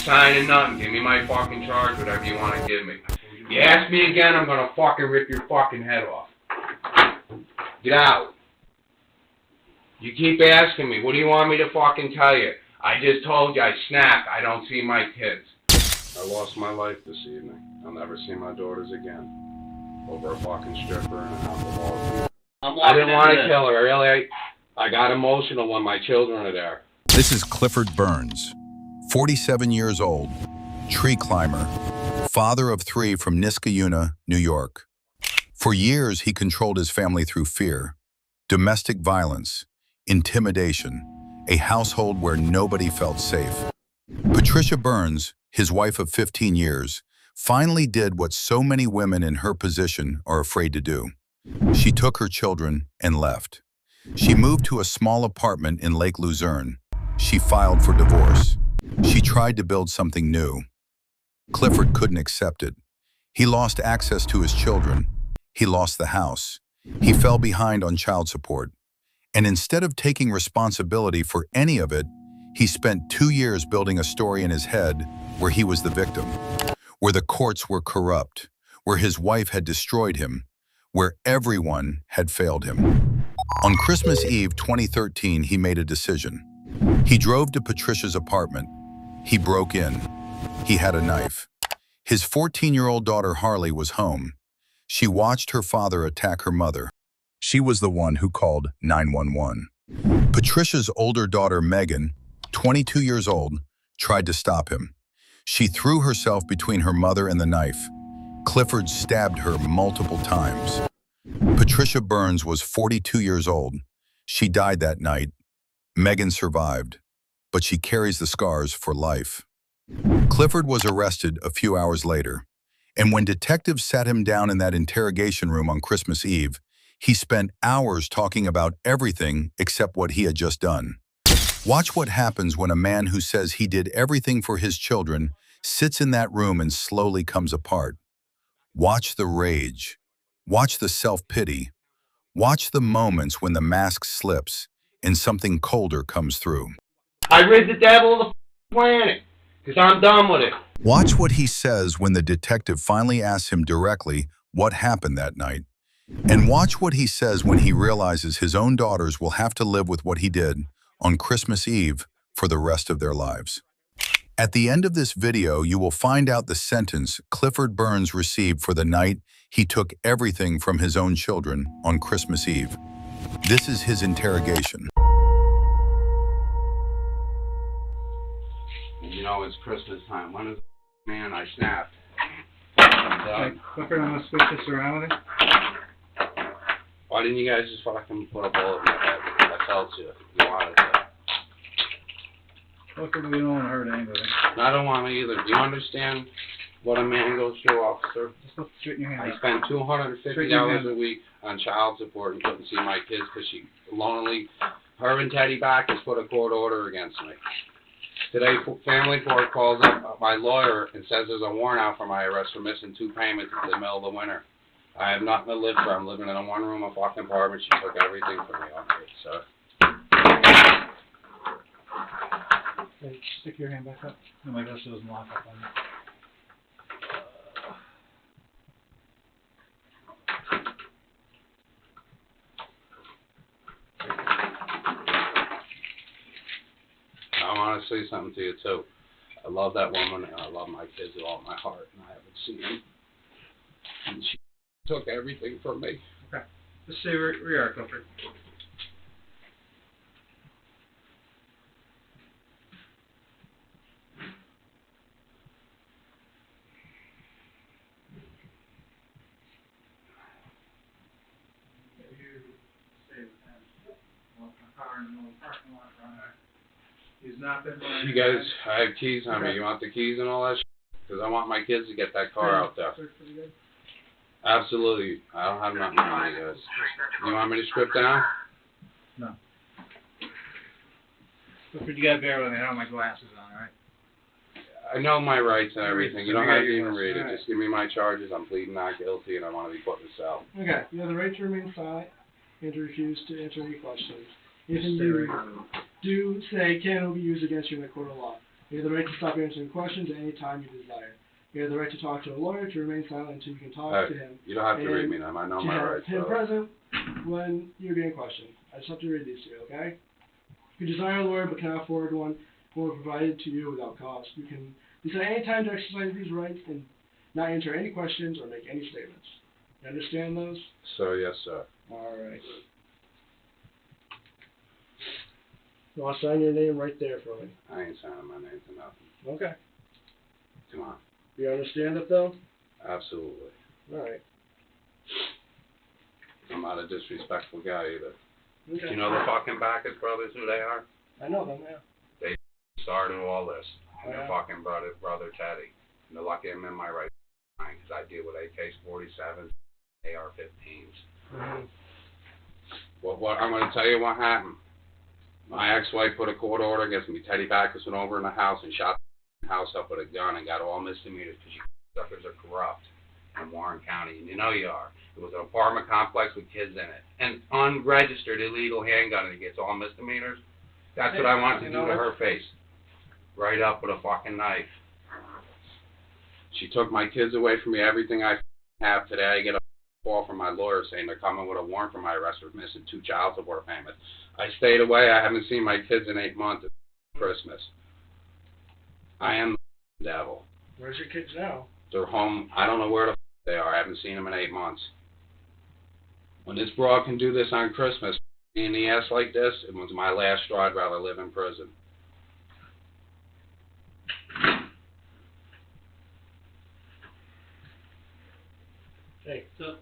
signing nothing. Give me my fucking charge, whatever you want to give me. You ask me again, I'm gonna fucking rip your fucking head off. Get out. You keep asking me, what do you want me to fucking tell you? I just told you I snapped. I don't see my kids. I lost my life this evening. I'll never see my daughters again. Over a fucking stripper and an alcoholic. I didn't want to kill her, really. I got emotional when my children are there. This is Clifford Burns, 47 years old, tree climber, father of 3 from Niskayuna, New York. For years, he controlled his family through fear, domestic violence, intimidation, a household where nobody felt safe. Patricia Burns, his wife of 15 years, finally did what so many women in her position are afraid to do. She took her children and left. She moved to a small apartment in Lake Luzerne. She filed for divorce. She tried to build something new. Clifford couldn't accept it. He lost access to his children. He lost the house. He fell behind on child support. And instead of taking responsibility for any of it, he spent 2 years building a story in his head where he was the victim, where the courts were corrupt, where his wife had destroyed him, where everyone had failed him. On Christmas Eve 2013, he made a decision. He drove to Patricia's apartment. He broke in. He had a knife. His 14-year-old daughter Harley was home. She watched her father attack her mother. She was the one who called 911. Patricia's older daughter Megan, 22 years old, tried to stop him. She threw herself between her mother and the knife. Clifford stabbed her multiple times. Patricia Burns was 42 years old. She died that night. Megan survived, but she carries the scars for life. Clifford was arrested a few hours later, and when detectives sat him down in that interrogation room on Christmas Eve, he spent hours talking about everything except what he had just done. Watch what happens when a man who says he did everything for his children sits in that room and slowly comes apart. Watch the rage. Watch the self-pity. Watch the moments when the mask slips and something colder comes through. I rid the devil of the planet, because I'm done with it. Watch what he says when the detective finally asks him directly what happened that night. And watch what he says when he realizes his own daughters will have to live with what he did on Christmas Eve for the rest of their lives. At the end of this video, you will find out the sentence Clifford Burns received for the night he took everything from his own children on Christmas Eve. This is his interrogation. You know, it's Christmas time. When is man I snapped? Clifford, I'm going to switch this around with it. Why didn't you guys just fucking put a bullet in my head? I told you. You wanted to. Clifford, we don't want to hurt anybody. I don't want to either. Do you understand what a man goes through, officer? Just look straight in your hand. I spent $250 a week on child support and couldn't see my kids because she lonely. Her and Teddy Backus put a court order against me. Today, family court calls up my lawyer and says there's a warrant out for my arrest for missing 2 payments in the middle of the winter. I have nothing to live for. I'm living in a 1-room fucking apartment. She took everything from me. Okay, so. Hey, stick your hand back up. Oh my gosh, it doesn't lock up on you. I want to say something to you, too. I love that woman, and I love my kids with all my heart, and I haven't seen them. And she took everything from me. Okay. Let's see where we are, Clifford. He's not been. You guys, I have keys on me. You want the keys and all that shit? Because I want my kids to get that car out there. Absolutely. I don't have nothing on you guys. You want me to strip down? No. Clifford, you gotta bear with me. I don't have my glasses on, alright? I know my rights and everything. You don't have to even read it. Just give me my charges. I'm pleading not guilty, and I want to be put in a cell. Okay. You have the right to remain silent and to refuse to answer any questions. If you do say can be used against you in the court of law. You have the right to stop answering questions at any time you desire. You have the right to talk to a lawyer, to remain silent until you can talk to him. You don't have to read me them. I know my rights. To have him present when you're being questioned. I just have to read these to you, okay? If you desire a lawyer but cannot afford one, will be provided to you without cost. You can decide any time to exercise these rights and not answer any questions or make any statements. You understand those? Sir, yes, sir. All right. You want to sign your name right there for me? I ain't signing my name to nothing. Okay. Come on. You understand it, though? Absolutely. All right. I'm not a disrespectful guy either. Okay. Do you know the fucking Backus brothers, who they are? I know them, yeah. They started all this. And Yeah. their fucking brother Teddy. And they're lucky I'm in my right mind, because I deal with AK-47s, AR-15s. Mm-hmm. What I'm going to tell you what happened. My ex-wife put a court order against me. Teddy Backus went over in the house and shot the house up with a gun and got all misdemeanors because you suckers are corrupt in Warren County. And you know you are. It was an apartment complex with kids in it. And unregistered illegal handgun, and he gets all misdemeanors. That's what I want to do to her face. Right up with a fucking knife. She took my kids away from me, everything I have today. I get a call from my lawyer saying they're coming with a warrant for my arrest for missing 2 child support payments. I stayed away. I haven't seen my kids in 8 months. It's Christmas. I am the devil. Where's your kids now? They're home. I don't know where the they are. I haven't seen them in 8 months. When this broad can do this on Christmas, me in the ass like this, it was my last straw. I'd rather live in prison. Hey, so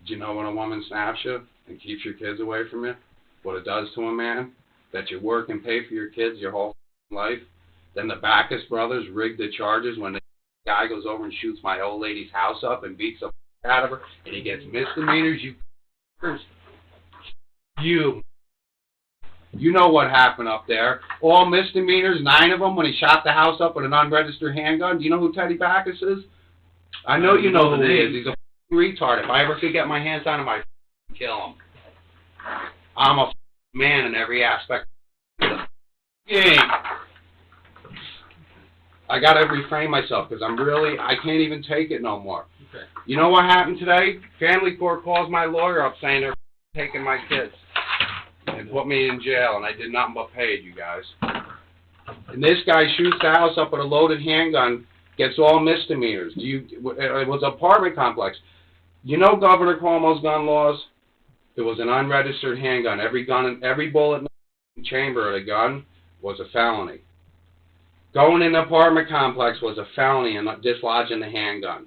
Do you know when a woman snaps you and keeps your kids away from you? What it does to a man? That you work and pay for your kids your whole life? Then the Backus brothers rigged the charges when the guy goes over and shoots my old lady's house up and beats the out of her, and he gets misdemeanors. You know what happened up there. All misdemeanors, 9 of them, when he shot the house up with an unregistered handgun. Do you know who Teddy Backus is? I know you know who he is. He's a retard. If I ever could get my hands on him, I'd kill him. I'm a man in every aspect of the game. I gotta refrain myself because I can't even take it no more. Okay. You know what happened today? Family court calls my lawyer up saying they're taking my kids and put me in jail, and I did nothing but pay it, you guys. And this guy shoots the house up with a loaded handgun, gets all misdemeanors. It was an apartment complex. You know Governor Cuomo's gun laws? It was an unregistered handgun. Every bullet in the chamber of the gun was a felony. Going in the apartment complex was a felony and dislodging the handgun.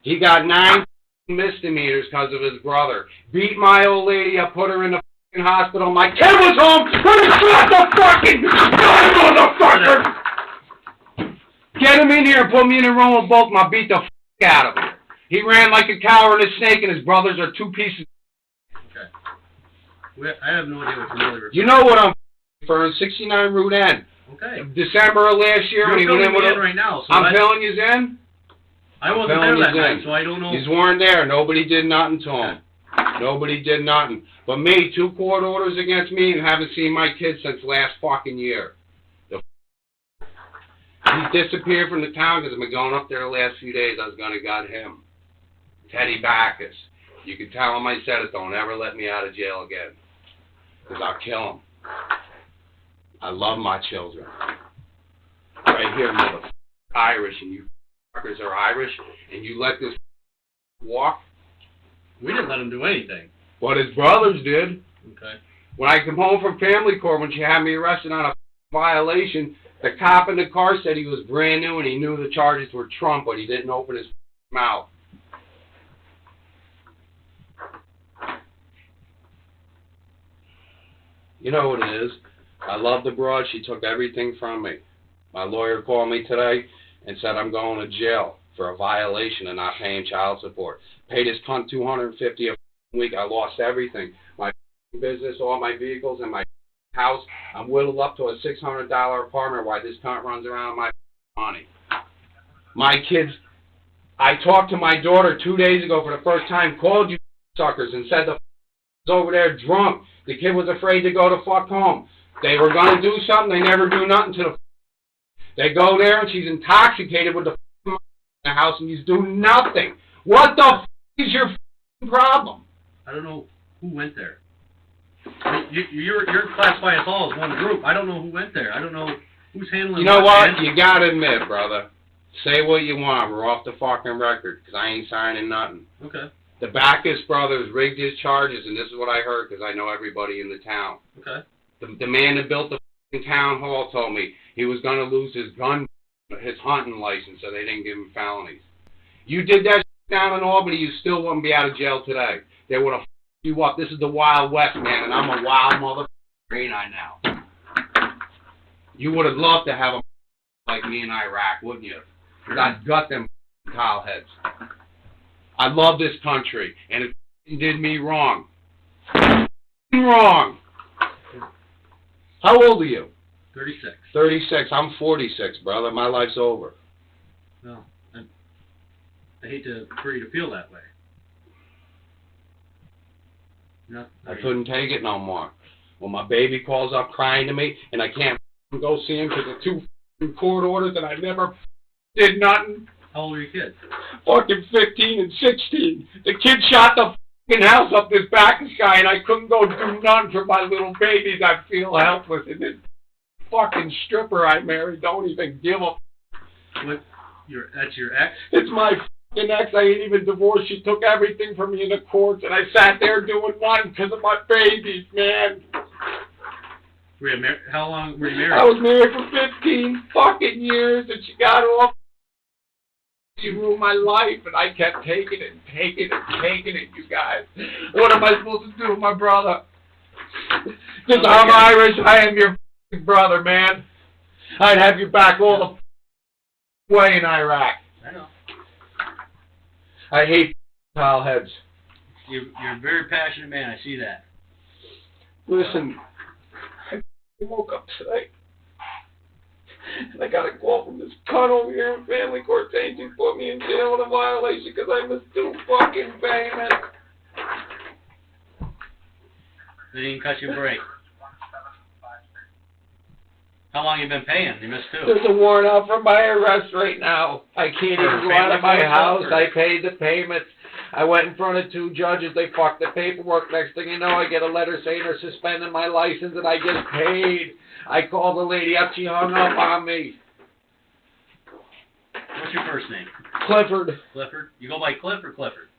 He got 9 misdemeanors because of his brother. Beat my old lady up, put her in the fucking hospital. My kid was home when he shot the fucking motherfucker! Get him in here and put me in a room with both of them. I'll beat the out of him. He ran like a coward and a snake, and his brothers are 2 pieces. Okay. I have no idea what you're really referring to. You know what I'm referring, 69 Route N. Okay. December of last year when he went in with right now. So I'm filling you in. I wasn't there that night, so I don't know. He's weren't there. Nobody did nothing to him. Nobody did nothing. But me, 2 court orders against me and haven't seen my kids since last fucking year. He disappeared from the town because I've been going up there the last few days. I was going to got him. Teddy Backus. You can tell him I said it. Don't ever let me out of jail again. Because I'll kill him. I love my children. Right here, mother Irish, and you fuckers are Irish, and you let this walk? We didn't let him do anything. But his brothers did. Okay. When I come home from family court, when she had me arrested on a violation, the cop in the car said he was brand new and he knew the charges were Trump, but he didn't open his mouth. You know what it is. I love the broad. She took everything from me. My lawyer called me today and said I'm going to jail for a violation of not paying child support. Paid his cunt $250 a week. I lost everything. My business, all my vehicles, and my house. I'm whittled up to a $600 apartment while this cunt runs around with my money. My kids, I talked to my daughter 2 days ago for the first time, called you suckers and said the over there drunk. The kid was afraid to go to fuck home. They were gonna do something, they never do nothing to the They go there and she's intoxicated with the in the house and he's doing nothing. What the is your problem? I don't know who went there. You're classifying us all as one group. I don't know who went there. I don't know who's handling. You know what? Man. You gotta admit, brother. Say what you want. We're off the fucking record because I ain't signing nothing. Okay. The Backus brothers rigged his charges, and this is what I heard because I know everybody in the town. Okay. The man that built the fucking town hall told me he was gonna lose his gun, his hunting license, so they didn't give him felonies. You did that down in Albany, you still wouldn't be out of jail today. They would have you up. This is the Wild West, man, and I'm a wild motherfucker, ain't I now? You would have loved to have a like me in Iraq, wouldn't you? Because I'd gut them towel heads. I love this country, and it did me wrong. Wrong. How old are you? 36. 36. I'm 46, brother. My life's over. No, I hate for you to feel that way. No, I couldn't take it no more. When my baby calls up crying to me, and I can't go see him because of 2 court orders, and I never did nothing. How old are your kids? Fucking 15 and 16. The kid shot the fucking house up this Backus guy, and I couldn't go do nothing for my little babies. I feel helpless. And this fucking stripper I married don't even give a. What? That's your ex? It's my fucking ex. I ain't even divorced. She took everything from me in the courts, and I sat there doing nothing because of my babies, man. How long were you married? I was married for 15 fucking years, and she got off. She ruined my life, and I kept taking it and taking it and taking it, you guys. What am I supposed to do with my brother? Because I'm Irish, I am your brother, man. I'd have you back all the way in Iraq. I know. I hate towel heads. You're a very passionate man, I see that. Listen, I woke up today. And I got a call from this cunt over here in family court saying she put me in jail with a violation because I missed 2 fucking payments. They didn't cut you a break. How long you been paying? You missed 2. There's a warrant out for my arrest right now. I can't even go out of my house. I paid the payments. I went in front of 2 judges. They fucked the paperwork. Next thing you know, I get a letter saying they're suspending my license and I get paid. I called the lady up. She hung up on me. What's your first name? Clifford. Clifford? You go by Cliff or Clifford?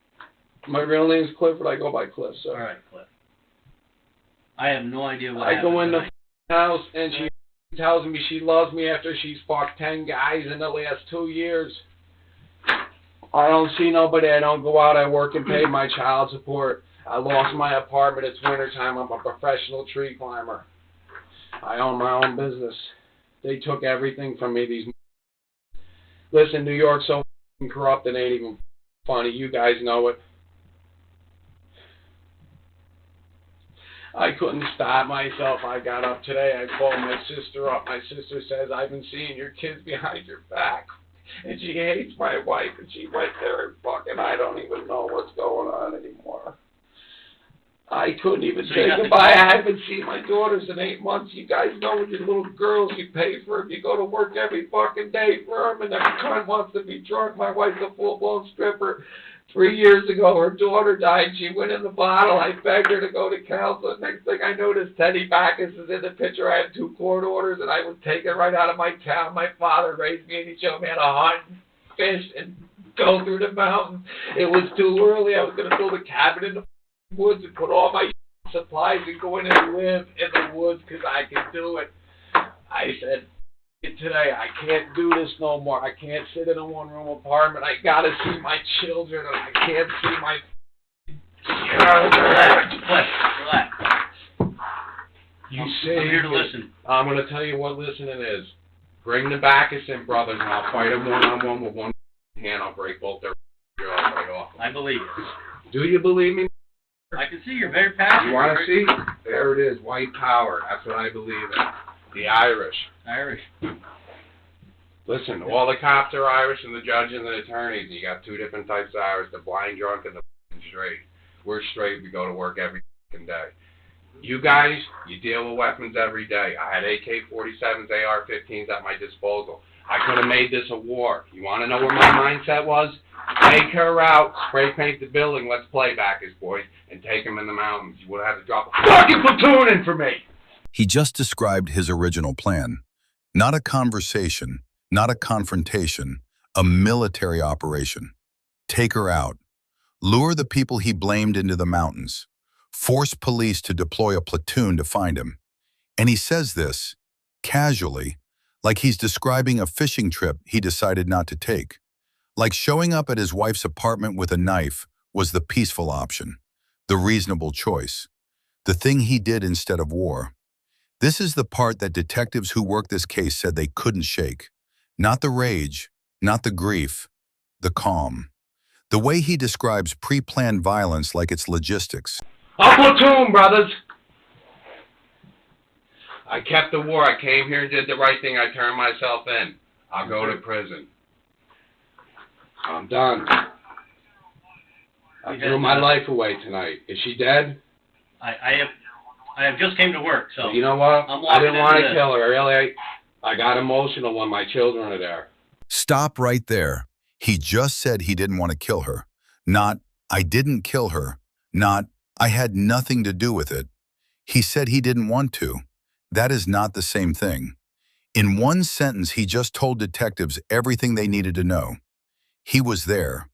My real name's Clifford. I go by Cliff, sir. All right, Cliff. I have no idea what I go in tonight. the house and she tells me she loves me after she's fucked 10 guys in the last 2 years. I don't see nobody. I don't go out. I work and pay my child support. I lost my apartment. It's wintertime. I'm a professional tree climber. I own my own business. They took everything from me. Listen, New York's so corrupt it ain't even funny. You guys know it. I couldn't stop myself. I got up today. I called my sister up. My sister says, I've been seeing your kids behind your back. And she hates my wife. And she went there and fucking, I don't even know what's going on anymore. I couldn't even say goodbye. I haven't seen my daughters in 8 months. You guys know when your little girls, you pay for them. You go to work every fucking day for them. And every time wants to be drunk. My wife's a full-blown stripper. 3 years ago, her daughter died. She went in the bottle. I begged her to go to counsel. Next thing I noticed, Teddy Backus is in the picture. I had 2 court orders, and I was taken right out of my town. My father raised me, and he showed me how to hunt and fish and go through the mountains. It was too early. I was going to build a cabin in the woods and put all my supplies and go in and live in the woods because I can do it. I said, today, I can't do this no more. I can't sit in a 1-room apartment. I gotta see my children, and I can't see my. Relax. You I'm say here to listen. I'm gonna tell you what listening is. Bring the Backus in, brothers, and I'll fight them one-on-one with one hand. I'll break both their jaws right off. I believe it. Do you believe me? I can see you're very passionate. You want to see? There it is. White power. That's what I believe in. The Irish. Irish. Listen, all the cops are Irish and the judges and the attorneys. And you got 2 different types of Irish, the blind drunk and the straight. We're straight. We go to work every fucking day. You guys, you deal with weapons every day. I had AK-47s, AR-15s at my disposal. I could have made this a war. You want to know where my mindset was? Take her out, spray paint the building, let's play backers, boys, and take them in the mountains. You would have had to drop a fucking platoon in for me! He just described his original plan. Not a conversation, not a confrontation, a military operation. Take her out. Lure the people he blamed into the mountains. Force police to deploy a platoon to find him. And he says this, casually, like he's describing a fishing trip he decided not to take. Like showing up at his wife's apartment with a knife was the peaceful option, the reasonable choice, the thing he did instead of war. This is the part that detectives who worked this case said they couldn't shake. Not the rage, not the grief, the calm. The way he describes pre-planned violence like it's logistics. A platoon, brothers! I kept the war. I came here and did the right thing. I turned myself in. I'll go to prison. I'm done. I threw my life away tonight. Is she dead? I have just came to work, so. You know what? I'm I didn't want to into kill her. Really, I got emotional when my children are there. Stop right there. He just said he didn't want to kill her. Not, I didn't kill her. Not, I had nothing to do with it. He said he didn't want to. That is not the same thing. In one sentence, he just told detectives everything they needed to know. He was there.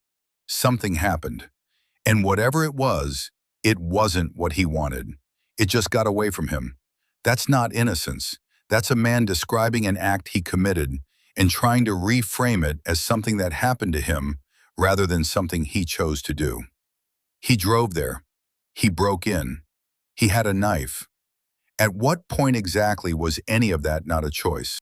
Something happened. And whatever it wasn't what he wanted. It just got away from him. That's not innocence. That's a man describing an act he committed and trying to reframe it as something that happened to him rather than something he chose to do. He drove there. He broke in. He had a knife. At what point exactly was any of that not a choice?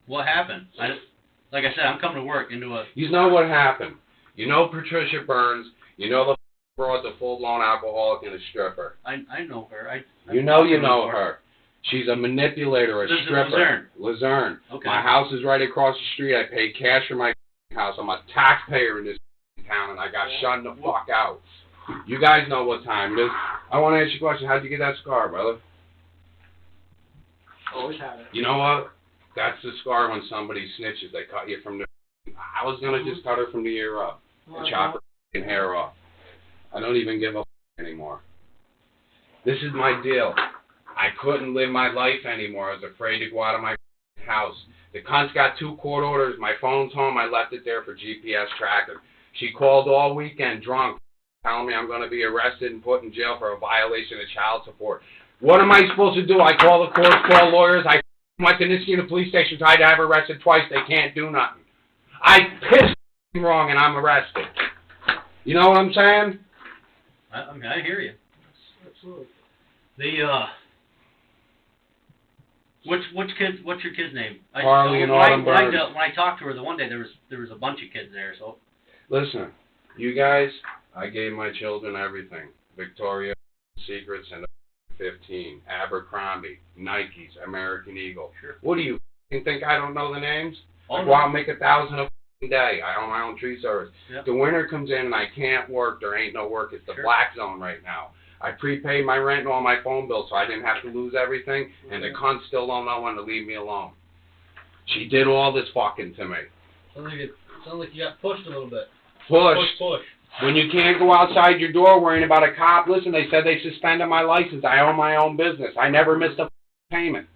What happened? Like I said, I'm coming to work into a... You know what happened. You know Patricia Burns. You know the broad's a full-blown alcoholic and a stripper. I know her. You know her. She's a manipulator, a Lives in stripper. Luzerne. Luzerne. Okay. My house is right across the street. I pay cash for my house. I'm a taxpayer in this town, and I got shunned the fuck out. You guys know what time it is. I want to ask you a question. How'd you get that scar, brother? Always have it. You know what? That's the scar when somebody snitches. They cut you from the... I was going to just cut her from the ear up and chop her hair off. I don't even give a anymore. This is my deal. I couldn't live my life anymore. I was afraid to go out of my house. The cunt's got 2 court orders. My phone's home. I left it there for GPS tracking. She called all weekend drunk, telling me I'm going to be arrested and put in jail for a violation of child support. What am I supposed to do? I call the courts, call lawyers. I went to Niskayuna police station, tried to have her arrested twice. They can't do nothing. I pissed wrong and I'm arrested. You know what I'm saying? I hear you. Absolutely. What's your kid's name? Harley and Autumn Burns. When I talked to her the one day, there was a bunch of kids there. So listen, you guys, I gave my children everything. Victoria Secrets and 15, Abercrombie, Nikes, American Eagle. Sure. What do you think I don't know the names? Oh, I go out and make 1,000 a day. I own my own tree service. Yep. The winter comes in and I can't work. There ain't no work. It's the Sure. black zone right now. I prepaid my rent and all my phone bills so I didn't have to lose everything, and the cunt still don't know when to leave me alone. She did all this fucking to me. Sounds like you got pushed a little bit. Push. When you can't go outside your door worrying about a cop, listen, they said they suspended my license. I own my own business. I never missed a payment.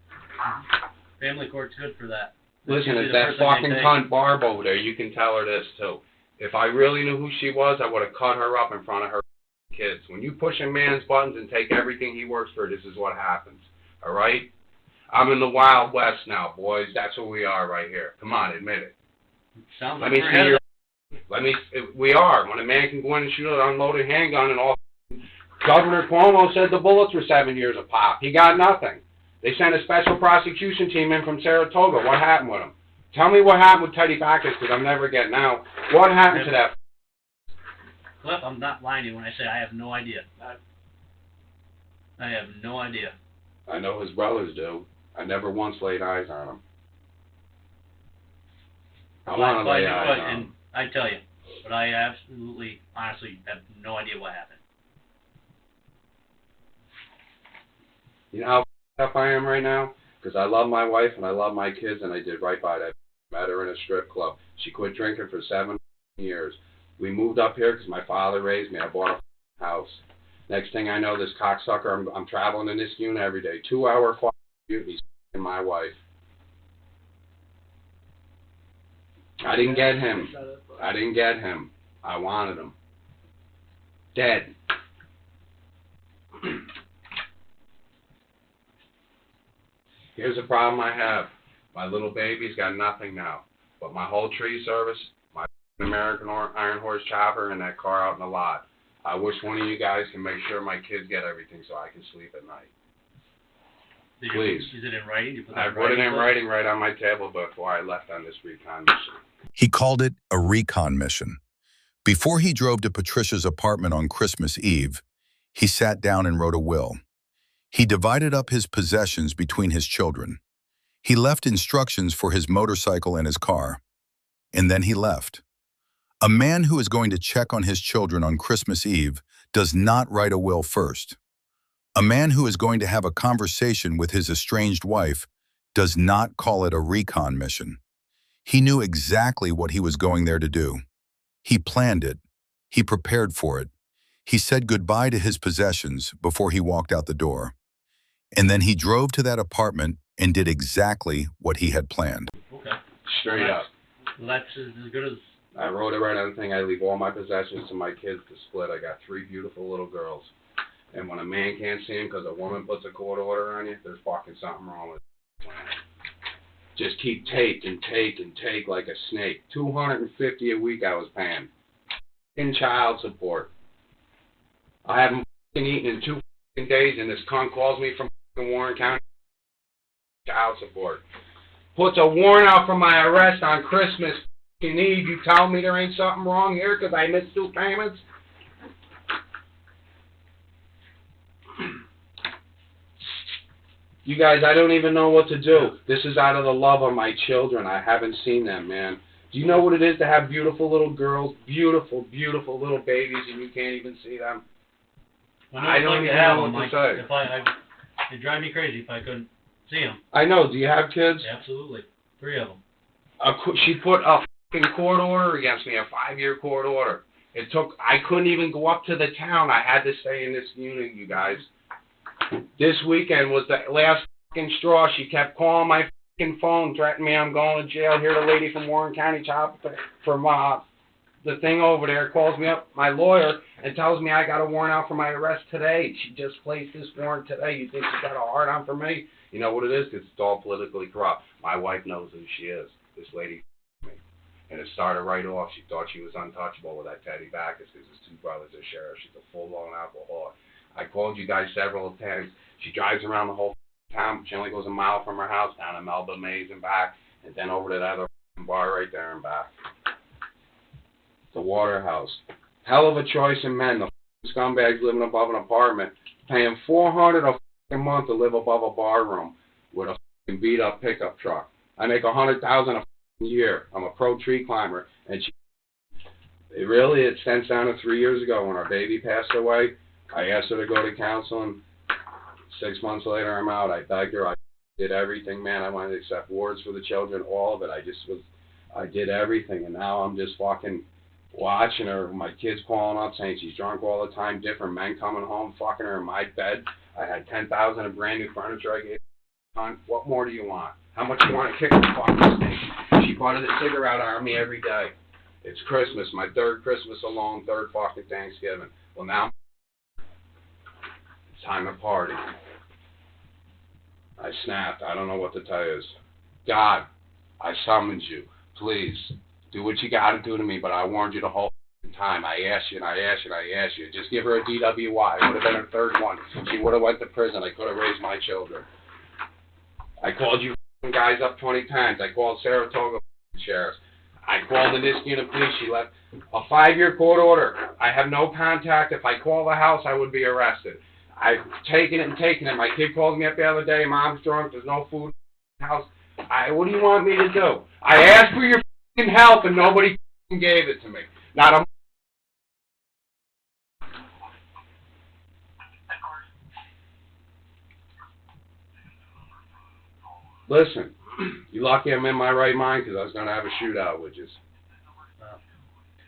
Family court's good for that. Listen, That's it's usually that the first thing fucking they cunt Barb over there. You can tell her this, too. If I really knew who she was, I would have cut her up in front of her kids. When you push a man's buttons and take everything he works for, this is what happens. All right? I'm in the Wild West now, boys. That's who we are right here. Come on, admit it. Sounds Let like me we're see ahead your... of We are. When a man can go in and shoot an unloaded handgun and all... Governor Cuomo said the bullets were 7 years a pop. He got nothing. They sent a special prosecution team in from Saratoga. What happened with him? Tell me what happened with Teddy Backus, because I'm never getting out. What happened to that? Cliff, I'm not lying to you when I say I have no idea. I have no idea. I know his brothers do. I never once laid eyes on him. I want to lay eyes on him. I tell you, but I absolutely, honestly have no idea what happened. You know how up I am right now? Because I love my wife and I love my kids, and I did right by that. Met her in a strip club. She quit drinking for 7 years. We moved up here because my father raised me. I bought a house. Next thing I know, this cocksucker, I'm traveling in this unit every day. 2-hour unit, he's f***ing my wife. I didn't get him. I didn't get him. I wanted him. Dead. Here's the problem I have. My little baby's got nothing now. But my whole tree service, my American Iron Horse chopper, and that car out in the lot. I wish one of you guys can make sure my kids get everything so I can sleep at night. Please. Is it in writing? I put it in writing right on my table before I left on this recon mission. He called it a recon mission. Before he drove to Patricia's apartment on Christmas Eve, he sat down and wrote a will. He divided up his possessions between his children. He left instructions for his motorcycle and his car. And then he left. A man who is going to check on his children on Christmas Eve does not write a will first. A man who is going to have a conversation with his estranged wife does not call it a recon mission. He knew exactly what he was going there to do. He planned it. He prepared for it. He said goodbye to his possessions before he walked out the door. And then he drove to that apartment and did exactly what he had planned. Okay. Straight up. Well, that's as good as... I wrote it right on the thing. I leave all my possessions to my kids to split. I got 3 beautiful little girls. And when a man can't see them because a woman puts a court order on you, there's fucking something wrong with it. Just keep take and take and take like a snake. $250 a week I was paying. In child support. I haven't eaten in 2 days, and this cunt calls me from Warren County. Child support. Puts a warrant out for my arrest on Christmas Eve. You tell me there ain't something wrong here because I missed 2 payments? You guys, I don't even know what to do. This is out of the love of my children. I haven't seen them, man. Do you know what it is to have beautiful little girls, beautiful, beautiful little babies, and you can't even see them? Well, I don't even know what to say. It'd drive me crazy if I couldn't see them. I know. Do you have kids? Absolutely. 3 of them. She put a fucking court order against me, a 5-year court order. I couldn't even go up to the town. I had to stay in this unit, you guys. This weekend was the last fucking straw. She kept calling my fucking phone, threatening me I'm going to jail. Here, the lady from Warren County from the thing over there calls me up, my lawyer, and tells me I got a warrant out for my arrest today. She just placed this warrant today. You think she's got a hard on for me? You know what it is? Because it's all politically corrupt. My wife knows who she is. This lady me. And it started right off. She thought she was untouchable with that Teddy Backus because his 2 brothers are sheriffs. She's a full-blown alcoholic. I called you guys several times. She drives around the whole town. She only goes a mile from her house down to Melba Mays and back, and then over to that other bar right there and back. The Waterhouse. Hell of a choice in men. The scumbags living above an apartment, paying $400 a month to live above a bar room with a beat-up pickup truck. I make $100,000 a year. I'm a pro tree climber, and it stems down to 3 years ago when our baby passed away. I asked her to go to counseling. 6 months later, I'm out. I begged her. I did everything, man. I wanted to accept wards for the children, all of it. I did everything, and now I'm just fucking watching her. My kids calling up saying she's drunk all the time. Different men coming home, fucking her in my bed. I had $10,000 of brand new furniture I gave her. What more do you want? How much do you want to kick the fucking thing? She bought a cigarette army every day. It's Christmas, my 3rd Christmas alone, 3rd fucking Thanksgiving. Well, now it's time to party. I snapped. I don't know what to tell you. God, I summoned you. Please, do what you got to do to me, but I warned you the whole time. I asked you and I asked you and I asked you. Just give her a DWI. It would have been her 3rd one. She would have went to prison. I could have raised my children. I called you guys up 20 times. I called Saratoga sheriffs. I called the Niskuna police. She left a 5-year court order. I have no contact. If I call the house, I would be arrested. I've taken it and taken it. My kid called me up the other day. Mom's drunk. There's no food in the house. What do you want me to do? I asked for your help and nobody gave it to me. Not a Listen, you lucky I'm in my right mind because I was going to have a shootout with you.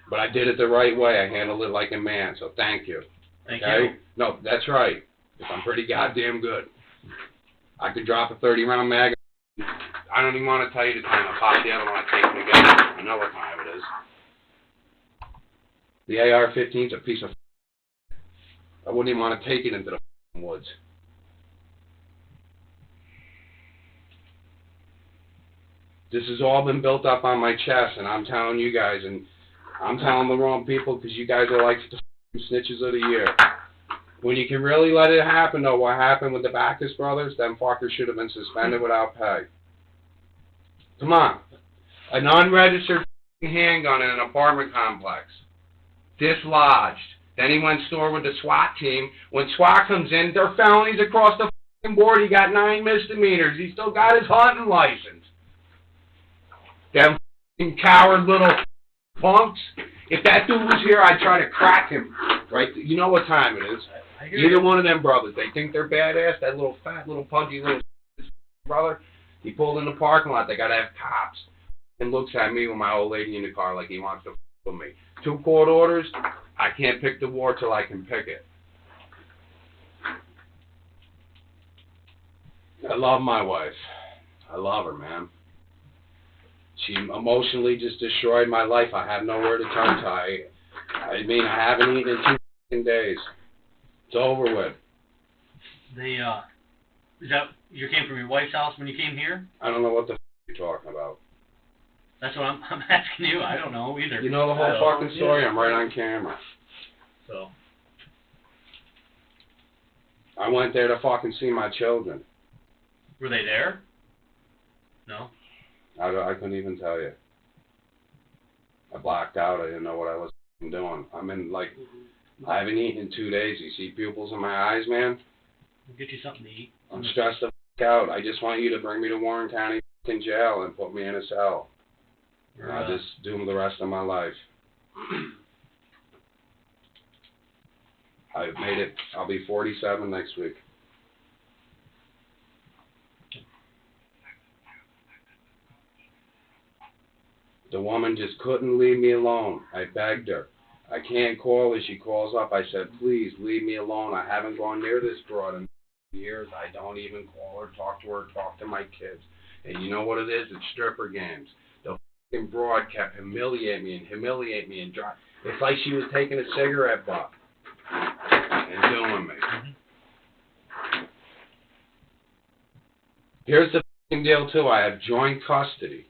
But I did it the right way. I handled it like a man, so thank you. Thank Okay? you. No, that's right. I'm pretty goddamn good. I could drop a 30-round mag. I don't even want to tell you the time. I'll pop the other one. I take it again. I know what time it is. The AR-15's a piece of. I wouldn't even want to take it into the woods. This has all been built up on my chest, and I'm telling you guys, and I'm telling the wrong people because you guys are like the snitches of the year. When you can really let it happen, though, what happened with the Backus brothers, them fuckers should have been suspended without pay. Come on. An unregistered handgun in an apartment complex. Dislodged. Then he went store with the SWAT team. When SWAT comes in, they're felonies across the fucking board. He got 9 misdemeanors. He still got his hunting license. Them fucking coward little punks. If that dude was here, I'd try to crack him. Right? You know what time it is. Either one of them brothers. They think they're badass. That little fat, little pudgy little brother. He pulled in the parking lot. They got to have cops. And looks at me with my old lady in the car like he wants to with me. 2 court orders. I can't pick the war till I can pick it. I love my wife. I love her, man. She emotionally just destroyed my life. I have nowhere to turn to. I mean, I haven't eaten in 2 days. It's over with. Is that you came from your wife's house when you came here? I don't know what the you're talking about. That's what I'm asking you. I don't know either. You know the whole fucking story. I'm right on camera. So. I went there to fucking see my children. Were they there? No. I couldn't even tell you. I blacked out. I didn't know what I was doing. I'm in like, I haven't eaten in 2 days. You see pupils in my eyes, man? We'll get you something to eat. I'm stressed the fuck out. I just want you to bring me to Warren County in jail and put me in a cell. And I'll just doom the rest of my life. I've made it. I'll be 47 next week. The woman just couldn't leave me alone. I begged her. I can't call her. She calls up. I said, please leave me alone. I haven't gone near this broad in years. I don't even call her, talk to my kids. And you know what it is? It's stripper games. The fucking broad kept humiliating me and drive. It's like she was taking a cigarette butt and doing me. Here's the fucking deal, too. I have joint custody.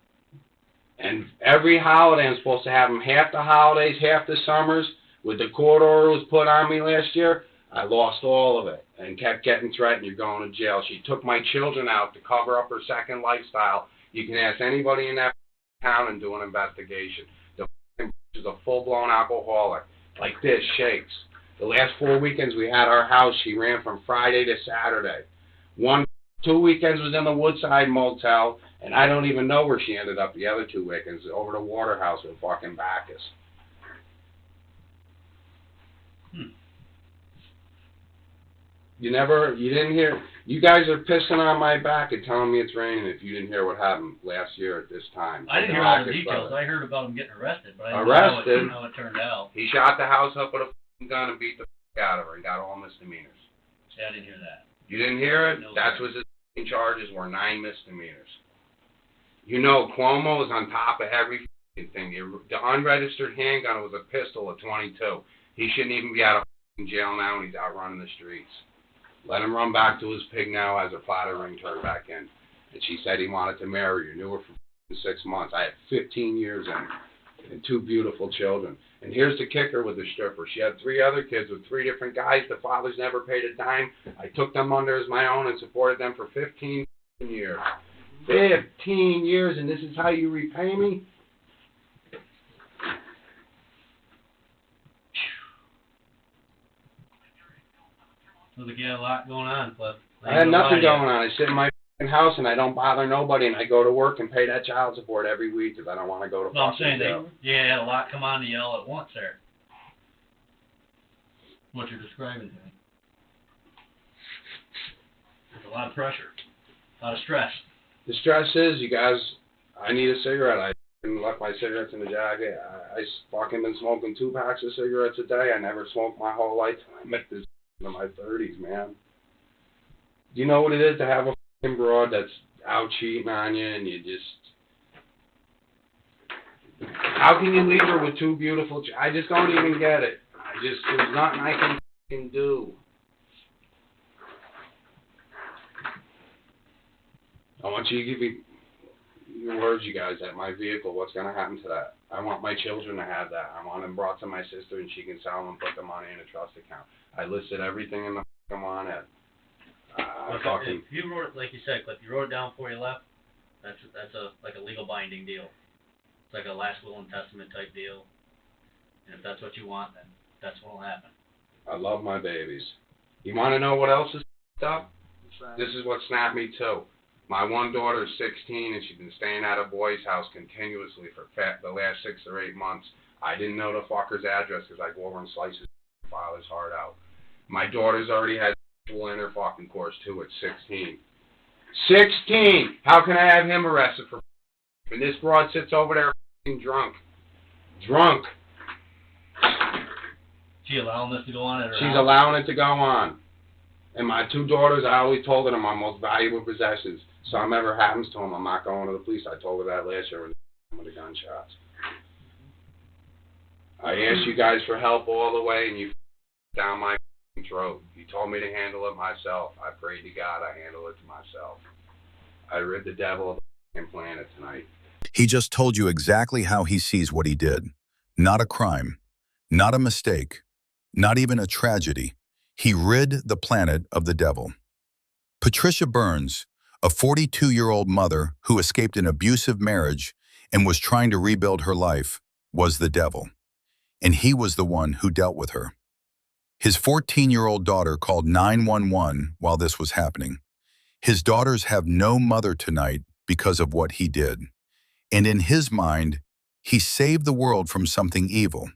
And every holiday, I'm supposed to have them half the holidays, half the summers. With the court order was put on me last year, I lost all of it and kept getting threatened, you're going to jail. She took my children out to cover up her second lifestyle. You can ask anybody in that town and do an investigation. The is a full-blown alcoholic. Like this, shakes. The last 4 weekends we had our house, she ran from Friday to Saturday. 2 weekends was in the Woodside Motel, and I don't even know where she ended up the other 2 weekends, over to Waterhouse with fucking Backus. You didn't hear, you guys are pissing on my back and telling me it's raining if you didn't hear what happened last year at this time. I didn't hear all the details. I heard about him getting arrested, but I didn't know how it turned out. He shot the house up with a gun and beat the out of her and got all misdemeanors. See, I didn't hear that. You didn't hear it? No, That's what his charges were, 9 misdemeanors. You know, Cuomo is on top of every thing. The unregistered handgun was a pistol at 22. He shouldn't even be out of jail now, and he's out running the streets. Let him run back to his pig now as her platter ring turned back in. And she said he wanted to marry her. Knew her for 6 months. I had 15 years in and 2 beautiful children. And here's the kicker with the stripper. She had 3 other kids with 3 different guys. The fathers never paid a dime. I took them under as my own and supported them for 15 years. 15 years, and this is how you repay me? Sounds like you had a lot going on, Cliff. I had nothing going on. I sit in my house and I don't bother nobody, and I go to work and pay that child support every week because I don't want to go to well, I'm saying jail. you had a lot come on to you all at once there. What you're describing to me. There's a lot of pressure, a lot of stress. The stress is, you guys, I need a cigarette. I left my cigarettes in the jacket. I fucking been smoking 2 packs of cigarettes a day. I never smoked my whole life. I met this in my 30s, man. Do you know what it is to have a fucking broad that's out cheating on you and you just... How can you leave her with 2 beautiful... I just don't even get it. There's nothing I can fucking do. I want you to give me your words, you guys, at my vehicle. What's going to happen to that? I want my children to have that. I want them brought to my sister and she can sell them and put the money in a trust account. I listed everything in the fucking on it. If you wrote it, like you said, Cliff, you wrote it down before you left, that's like a legal binding deal. It's like a last will and testament type deal. And if that's what you want, then that's what will happen. I love my babies. You want to know what else is up? This is what snapped me too. My one daughter is 16 and she's been staying at a boy's house continuously for the last 6 or 8 months. I didn't know the fucker's address because I go over and slice his father's heart out. My daughter's already had sexual fucking course too at 16. 16! How can I have him arrested for and this broad sits over there fucking drunk? Drunk. She allowing this to go on at her She's house? allowing it to go on. And my 2 daughters, I always told her they're my most valuable possessions. Something ever happens to them, I'm not going to the police. I told her that last year with the gunshots. I asked you guys for help all the way, and you down my throat. You told me to handle it myself. I prayed to God I handle it to myself. I rid the devil of the planet tonight. He just told you exactly how he sees what he did. Not a crime, not a mistake, not even a tragedy. He rid the planet of the devil. Patricia Burns, a 42-year-old mother who escaped an abusive marriage and was trying to rebuild her life, was the devil. And he was the one who dealt with her. His 14-year-old daughter called 911 while this was happening. His daughters have no mother tonight because of what he did. And in his mind, he saved the world from something evil.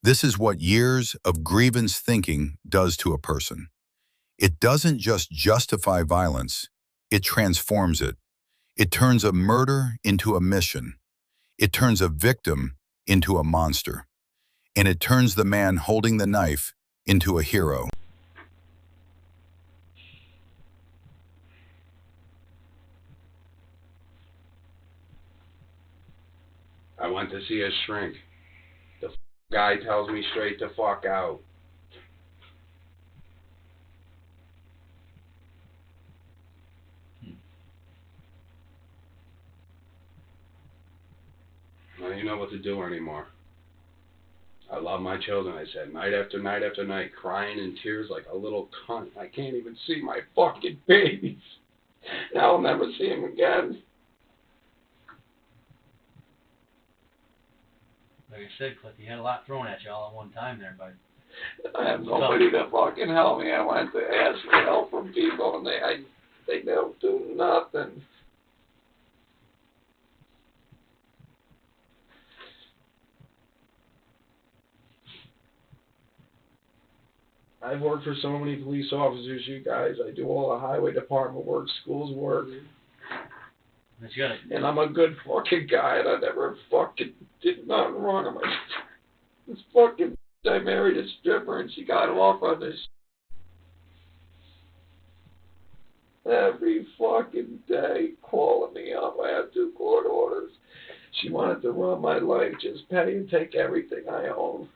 This is what years of grievance thinking does to a person. It doesn't just justify violence, it transforms it. It turns a murder into a mission. It turns a victim into a monster. And it turns the man holding the knife into a hero. I went to see a shrink. The guy tells me straight to fuck out. I don't even know what to do anymore. I love my children, I said, night after night after night, crying in tears like a little cunt. I can't even see my fucking babies. Now I'll never see them again. Like I said, Cliff, you had a lot thrown at you all at one time there, bud. I have nobody to fucking help me. I went to ask for help from people, and they don't do nothing. I've worked for so many police officers, you guys. I do all the highway department work, schools work. But you gotta, And I'm a good fucking guy, and I never fucking did nothing wrong. This fucking I married a stripper, and she got off on this every fucking day, calling me up. I had 2 court orders. She wanted to run my life, just pay and take everything I own.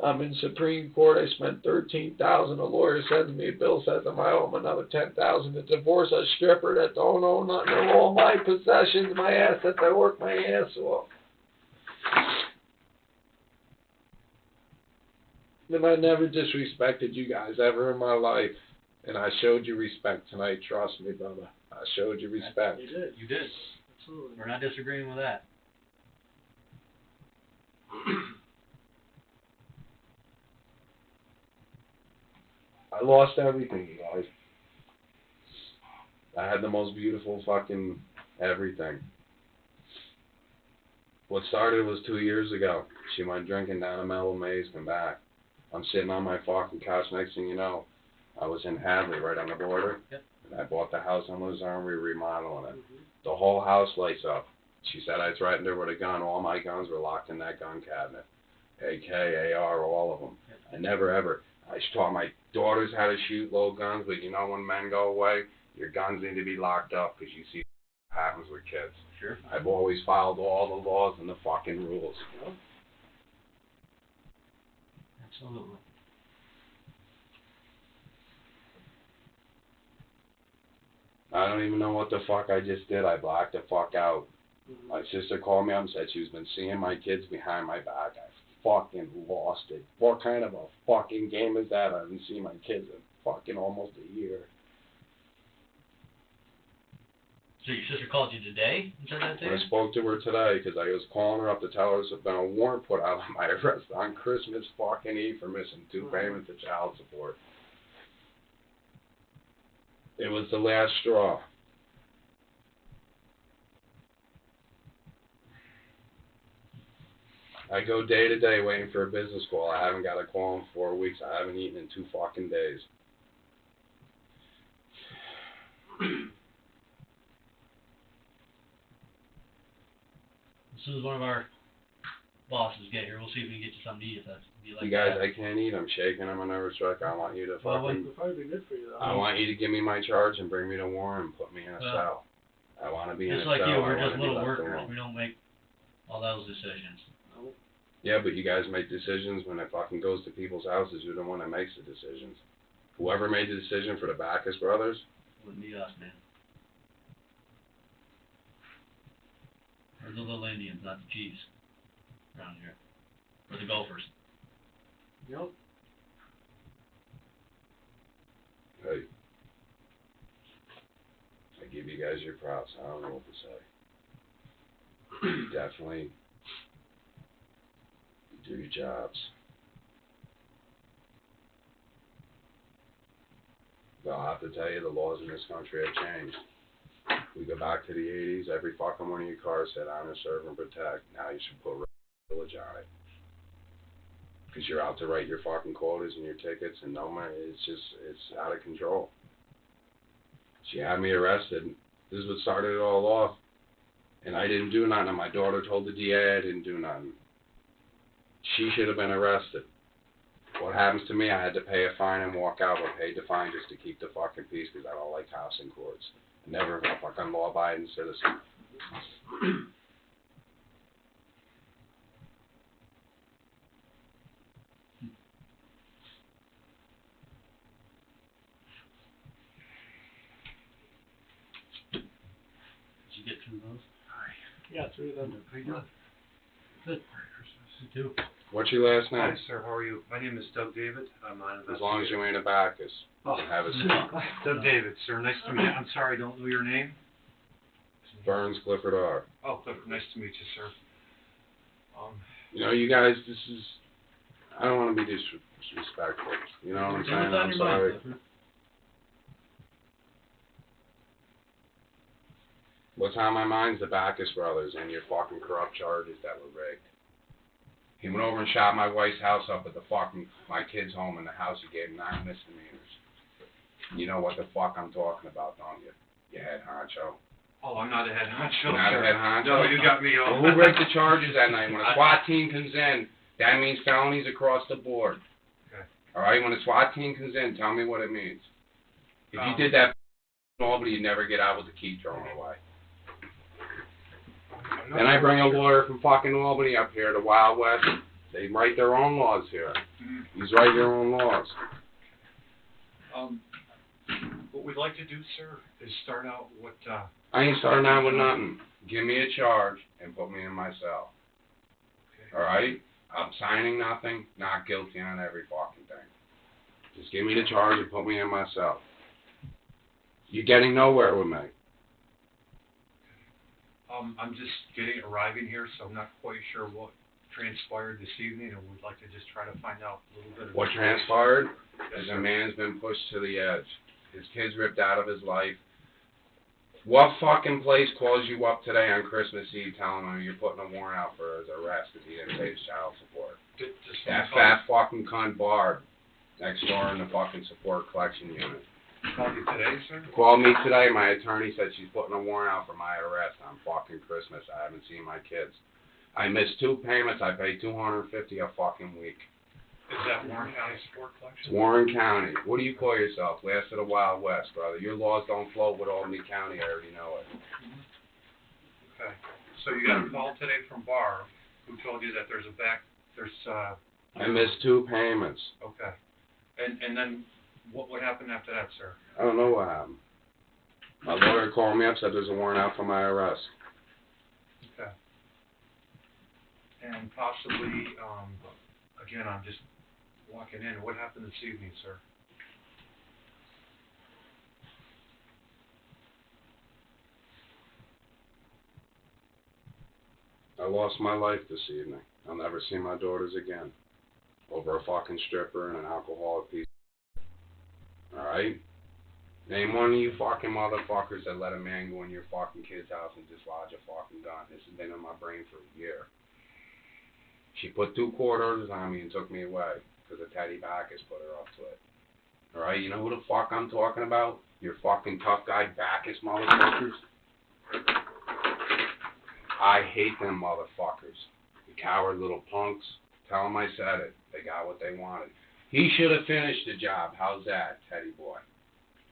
I'm in Supreme Court. I spent $13,000. A lawyer sends me a bill, says I owe him another $10,000 to divorce a stripper that don't own nothing of all my possessions, my assets. I work my ass off. And I never disrespected you guys ever in my life. And I showed you respect tonight. Trust me, brother. I showed you respect. You did. you did. Absolutely. We're not disagreeing with that. I lost everything, you guys. I had the most beautiful fucking everything. What started was 2 years ago. She went drinking down a Mellow Maze, come back. I'm sitting on my fucking couch. Next thing you know, I was in Hadley, right on the border. Yep. And I bought the house in Luzerne, we were remodeling it. The whole house lights up. She said I threatened her with a gun. All my guns were locked in that gun cabinet. AK, AR, all of them. I never ever. I taught my daughters how to shoot load guns, but you know when men go away, your guns need to be locked up because you see what happens with kids. Sure. I've always followed all the laws and the fucking rules. Absolutely. I don't even know what the fuck I just did. I blacked the fuck out. My sister called me up and said she's been seeing my kids behind my back. I fucking lost it. What kind of a fucking game is that? I haven't seen my kids in fucking almost a year. So your sister called you today and said that to you? I spoke to her today because I was calling her up to tell her there's been a warrant put out on my arrest on Christmas fucking Eve for missing 2 payments of child support. It was the last straw. I go day to day waiting for a business call. I haven't got a call in 4 weeks. I haven't eaten in 2 fucking days. As soon as one of our bosses get here, we'll see if we can get you something to eat if that's you like You guys, that. I can't eat. I'm shaking. I'm a nervous wreck. I want you to Well, fucking... It'll probably be good for you, though. I want you to give me my charge and bring me to Warren and put me in a cell. I want to be in a Just cell. like you, I we're wanna just be little left workers. alone. We don't make all those decisions. Yeah, but you guys make decisions when it fucking goes to people's houses. You're the one that makes the decisions. Whoever made the decision for the Backus brothers, Wouldn't be us, man. We're the little Indians, not the Chiefs around here. Or the Gophers. Yep. hey, I give you guys your props. I don't know what to say. You definitely do your jobs. But I'll have to tell you, the laws in this country have changed. We go back to the 80s, every fucking one of your cars said honor, serve, and protect. Now you should put village on it. Because you're out to write your fucking quotas and your tickets, and no man, it's out of control. She had me arrested. This is what started it all off. And I didn't do nothing. And my daughter told the DA I didn't do nothing. She should have been arrested. What happens to me, I had to pay a fine and walk out, or paid the fine just to keep the fucking peace because I don't like house and courts. Never a fucking law-abiding citizen. Did you get through those? Yeah, 3 of them. How you doing? Good. You too. What's your last Hi, name? sir. How are you? My name is Doug David. I'm on As long as you ain't a Bacchus. Oh, Have a seat. Doug David, sir. Nice to meet you. I'm sorry, I don't know your name. Burns, Clifford R. Oh, Clifford. Nice to meet you, sir. You know, you guys, this is... I don't want to be disrespectful. You know what I'm Say saying? what's on I'm your sorry. mind, Clifford. What's on my mind is the Bacchus brothers and your fucking corrupt charges that were rigged. He went over and shot my wife's house up at the fucking, my kid's home in the house. He gave him 9 misdemeanors. You know what the fuck I'm talking about, don't you? You head honcho. Oh, I'm not a head honcho, Not sir. a head honcho? No, you got me Well, all. who rigged the charges that night? When a SWAT team comes in, that means felonies across the board. Okay. Alright, when a SWAT team comes in, tell me what it means. If you did that in Albany, you'd never get out with the key thrown away. Then I bring a lawyer from fucking Albany up here to Wild West. They write their own laws here. These write your own laws. What we'd like to do, sir, is start out what, I ain't starting out with nothing. Give me a charge and put me in my cell. okay. Alright? I'm signing nothing, not guilty on every fucking thing. Just give me the charge and put me in my cell. You're getting nowhere with me. I'm just arriving here, so I'm not quite sure what transpired this evening, and we'd like to just try to find out a little bit of What transpired Yes, is sir. a man's been pushed to the edge. His kid's ripped out of his life. What fucking place calls you up today on Christmas Eve telling him you're putting a warrant out for his arrest because he didn't pay his child support? Just That fat fucking cunt Barb next door in the fucking support collection unit. Called you today, sir? Called me today. My attorney said she's putting a warrant out for my arrest on fucking Christmas. I haven't seen my kids. I missed 2 payments. I pay $250 a fucking week. Is that Warren County Sport Collection? Warren County. What do you call yourself? Last of the Wild West, brother. Your laws don't float with Albany County. I already know it. Okay. So you got a call today from Barb, who told you that there's I missed 2 payments. Okay. And then what happened after that, sir? I don't know what happened. My lawyer called me up, said there's a warrant out for my arrest. Okay. And possibly, again, I'm just walking in. What happened this evening, sir? I lost my life this evening. I'll never see my daughters again. Over a fucking stripper and an alcoholic piece. Alright? Name one of you fucking motherfuckers that let a man go in your fucking kid's house and dislodge a fucking gun. This has been in my brain for a year. She put 2 court orders on me and took me away because a Teddy Backus put her up to it. Alright, you know who the fuck I'm talking about? Your fucking tough guy Backus motherfuckers. I hate them motherfuckers. The coward little punks. Tell them I said it. They got what they wanted. He should have finished the job. How's that, Teddy boy?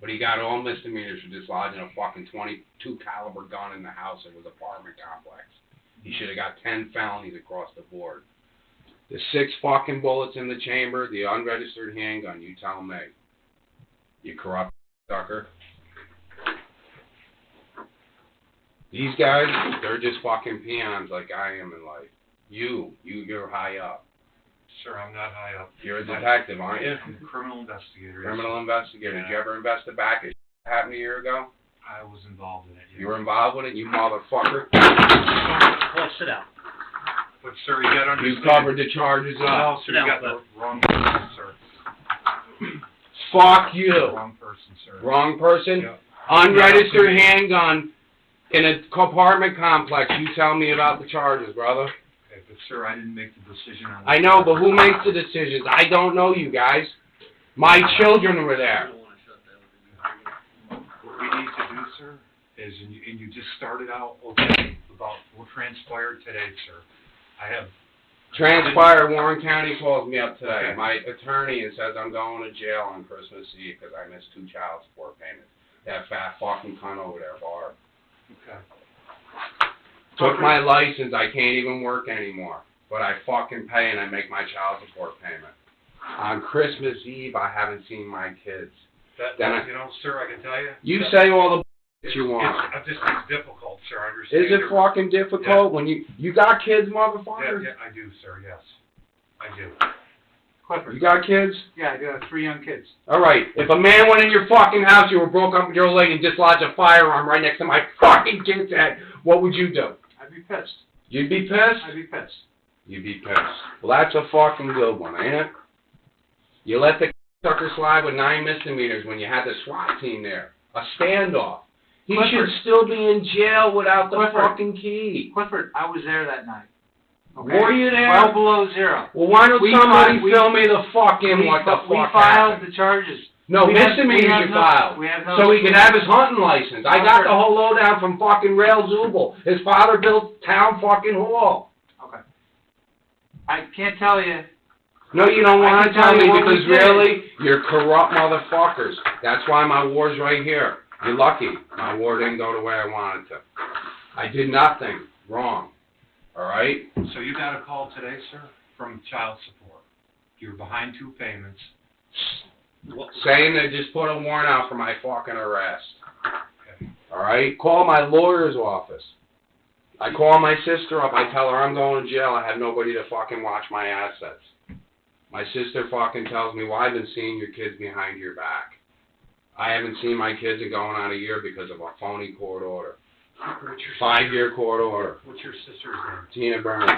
But he got all misdemeanors for dislodging a fucking .22 caliber gun in the house of his apartment complex. He should have got 10 felonies across the board. The 6 fucking bullets in the chamber, the unregistered handgun, you tell me. You corrupt sucker. These guys, they're just fucking peons like I am in life. You're high up. Sir, I'm not high up. You're a detective, aren't you? I'm a criminal investigator. Criminal investigator. Did you ever invest a Backus? Happened a year ago? I was involved in it. Yeah. You were involved with it, you motherfucker? Well, sit down. But sir, you got to understand. You covered the charges up. No, sir, Sit you down, got the wrong person, sir. Fuck you. Wrong person, sir. Wrong person? Yeah. Unregistered handgun in a apartment complex. You tell me about the charges, brother. Okay, but sir, I didn't make the decision on I know, but who makes the decisions? I don't know you guys. My children were there. What we need to do, sir, is, and you just started out, okay, about what transpired today, sir. I have... Transpired, Warren County calls me up today. Okay. My attorney and says I'm going to jail on Christmas Eve because I missed 2 child support payments. That fat fucking cunt over there, Barb. Okay. Took my license, I can't even work anymore. But I fucking pay and I make my child support payment. On Christmas Eve, I haven't seen my kids. You know, sir, I can tell you... You say all the you want. It's difficult, sir, I understand. Is it fucking difficult when you got kids, motherfucker? Yeah, I do, sir, yes. I do. Clifford. You got kids? Yeah, I do have 3 young kids. Alright, if a man went in your fucking house, you were broke up with your lady and dislodged a firearm right next to my fucking kid's head, what would you do? I'd be pissed. You'd be pissed? I'd be pissed. You'd be pissed. Well, that's a fucking good one, ain't it? You let the sucker slide with 9 misdemeanors when you had the SWAT team there. A standoff. He Clifford. should still be in jail without the Clifford. fucking key. Clifford, I was there that night. Okay? Were you there? Well below 0. Well, why don't We somebody fi- we- fill me the fucking what the We fuck filed happened? the charges. No, we have misdemeanors you no- filed. we have no- So he could have his hunting license. I got Clifford. the whole lowdown from fucking Rail Zubel. His father built town fucking hall. Okay. I can't tell you. No, you don't I want can to tell tell me you what we because did. really, you're corrupt motherfuckers. That's why my war's right here. You're lucky. My war didn't go the way I wanted to. I did nothing wrong. All right? So you got a call today, sir, from child support. You're behind 2 payments. Saying they just put a warrant out for my fucking arrest. Okay. All right? Call my lawyer's office. I call my sister up. I tell her I'm going to jail. I have nobody to fucking watch my assets. My sister fucking tells me, well, I've been seeing your kids behind your back. I haven't seen my kids in going on a year because of a phony court order. What's your 5-year court order. What's your sister's name? Tina Burns,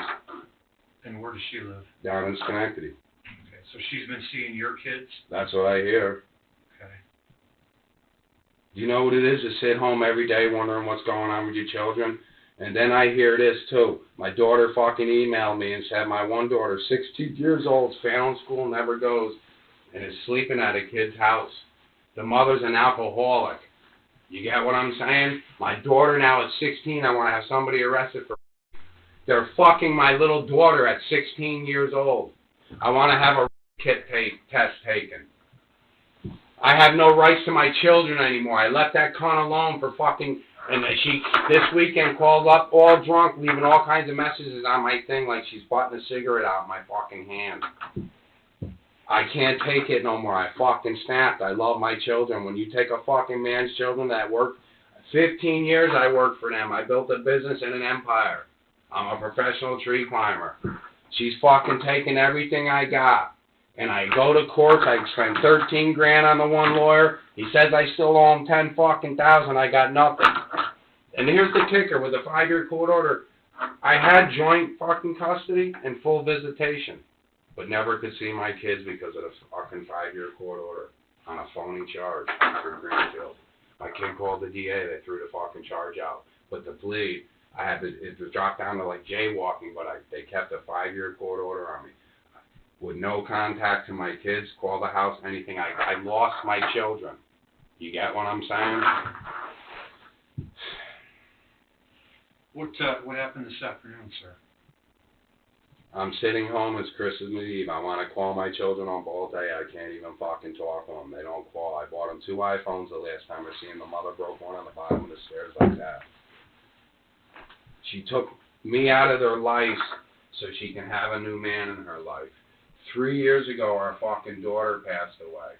And where does she live? down in Schenectady. Okay, so she's been seeing your kids? That's what I hear. Okay. Do you know what it is to sit home every day wondering what's going on with your children? And then I hear this too. My daughter fucking emailed me and said my one daughter, 16 years old, is failing school, never goes, and is sleeping at a kid's house. The mother's an alcoholic. You get what I'm saying? My daughter now is 16. I want to have somebody arrested for. They're fucking my little daughter at 16 years old. I want to have a test taken. I have no rights to my children anymore. I left that cunt alone for fucking. And she this weekend called up all drunk, leaving all kinds of messages on my thing like she's butting a cigarette out of my fucking hand. I can't take it no more. I fucking snapped. I love my children. When you take a fucking man's children that worked, 15 years I worked for them. I built a business and an empire. I'm a professional tree climber. She's fucking taking everything I got. And I go to court. I spend 13 grand on the one lawyer. He says I still owe him 10 fucking thousand. I got nothing. And here's the kicker. With a 5-year court order, I had joint fucking custody and full visitation, but never could see my kids because of the fucking 5-year court order on a phony charge for Greenfield. My kid called the DA. They threw the fucking charge out. But the plea, it was dropped down to like jaywalking, but they kept a 5-year court order on me. With no contact to my kids, call the house, anything. I lost my children. You get what I'm saying? What happened this afternoon, sir? I'm sitting home. It's Christmas Eve. I want to call my children up all day. I can't even fucking talk to them. They don't call. I bought them 2 iPhones the last time I seen them. The mother broke one on the bottom of the stairs like that. She took me out of their lives so she can have a new man in her life. 3 years ago, our fucking daughter passed away.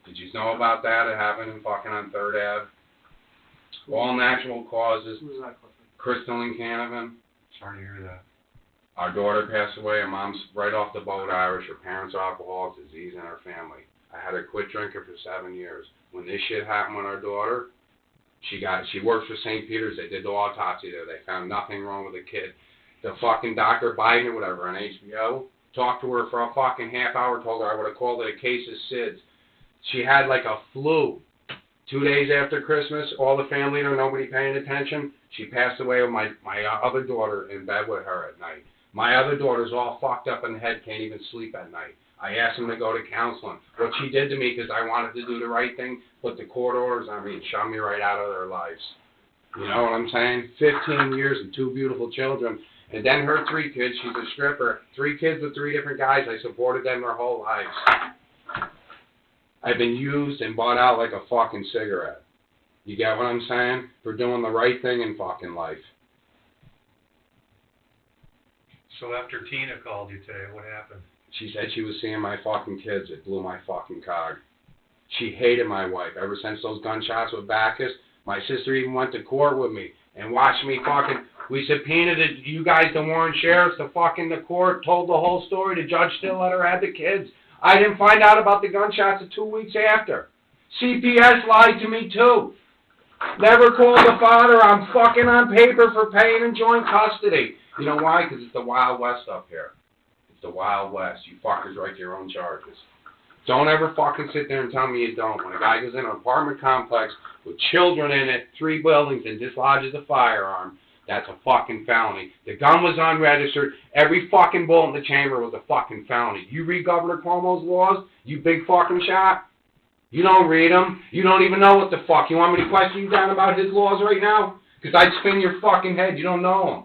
Did you know about that? It happened in fucking on 3rd Ave. All natural causes. Who was that, Clifford? Crystalline Canavan. Sorry to hear that. Our daughter passed away. Her mom's right off the boat Irish. Her parents are alcoholics, disease in her family. I had her quit drinking for 7 years. When this shit happened with our daughter, she works for St. Peter's. They did the autopsy there. They found nothing wrong with the kid. The fucking Dr. Biden or whatever on HBO talked to her for a fucking half hour, told her I would have called it a case of SIDS. She had like a flu. 2 days after Christmas, all the family there, nobody paying attention. She passed away with my other daughter in bed with her at night. My other daughter's all fucked up in the head, can't even sleep at night. I asked them to go to counseling. What she did to me, because I wanted to do the right thing, put the court orders on me and shut me right out of their lives. You know what I'm saying? 15 years and 2 beautiful children. And then her 3 kids, she's a stripper. 3 kids with 3 different guys. I supported them their whole lives. I've been used and bought out like a fucking cigarette. You get what I'm saying? For doing the right thing in fucking life. So after Tina called you today, what happened? She said she was seeing my fucking kids. It blew my fucking cog. She hated my wife. Ever since those gunshots with Bacchus, my sister even went to court with me and watched me fucking... We subpoenaed you guys, the Warren Sheriffs, to fucking the court, told the whole story. The judge still let her have the kids. I didn't find out about the gunshots until 2 weeks after. CPS lied to me too. Never called the father. I'm fucking on paper for paying in joint custody. You know why? Because it's the Wild West up here. It's the Wild West. You fuckers write your own charges. Don't ever fucking sit there and tell me you don't. When a guy goes in an apartment complex with children in it, 3 buildings, and dislodges a firearm, that's a fucking felony. The gun was unregistered. Every fucking bullet in the chamber was a fucking felony. You read Governor Cuomo's laws, you big fucking shot? You don't read them. You don't even know what the fuck. You want me to question you down about his laws right now? Because I'd spin your fucking head. You don't know them.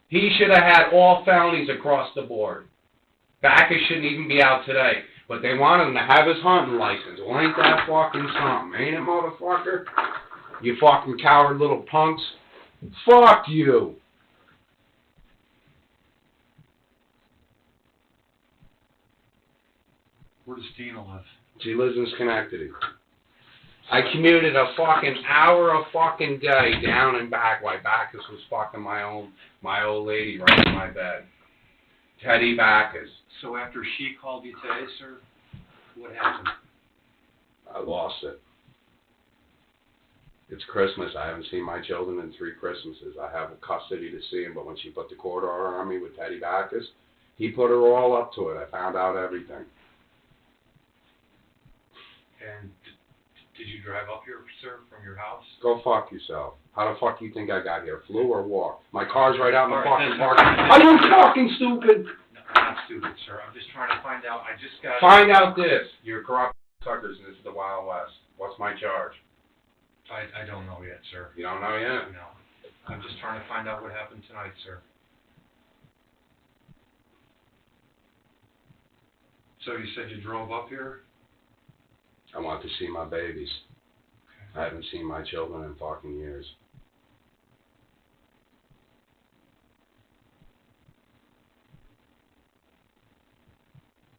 He should have had all felonies across the board. Bacchus shouldn't even be out today. But they wanted him to have his hunting license. Well, ain't that fucking something? Ain't it, motherfucker? You fucking coward little punks. Fuck you. Where does Tina live? She lives in Schenectady. I commuted a fucking hour a fucking day down and back while Bacchus was fucking my old lady right in my bed. Teddy Bacchus. So after she called you today, sir, what happened? I lost it. It's Christmas. I haven't seen my children in 3 Christmases. I have custody to see them, but when she put the court order on me with Teddy Bacchus, he put her all up to it. I found out everything. And did you drive up here, sir, from your house? Go fuck yourself. How the fuck do you think I got here? Flew or walked? My car's right out in the fucking parking. Are you fucking stupid? No, I'm not stupid, sir. I'm just trying to find out. I just got... Find out this. You're corrupt suckers and this is the Wild West. What's my charge? I don't know yet, sir. You don't know yet? No. I'm just trying to find out what happened tonight, sir. So you said you drove up here? I want to see my babies. I haven't seen my children in fucking years.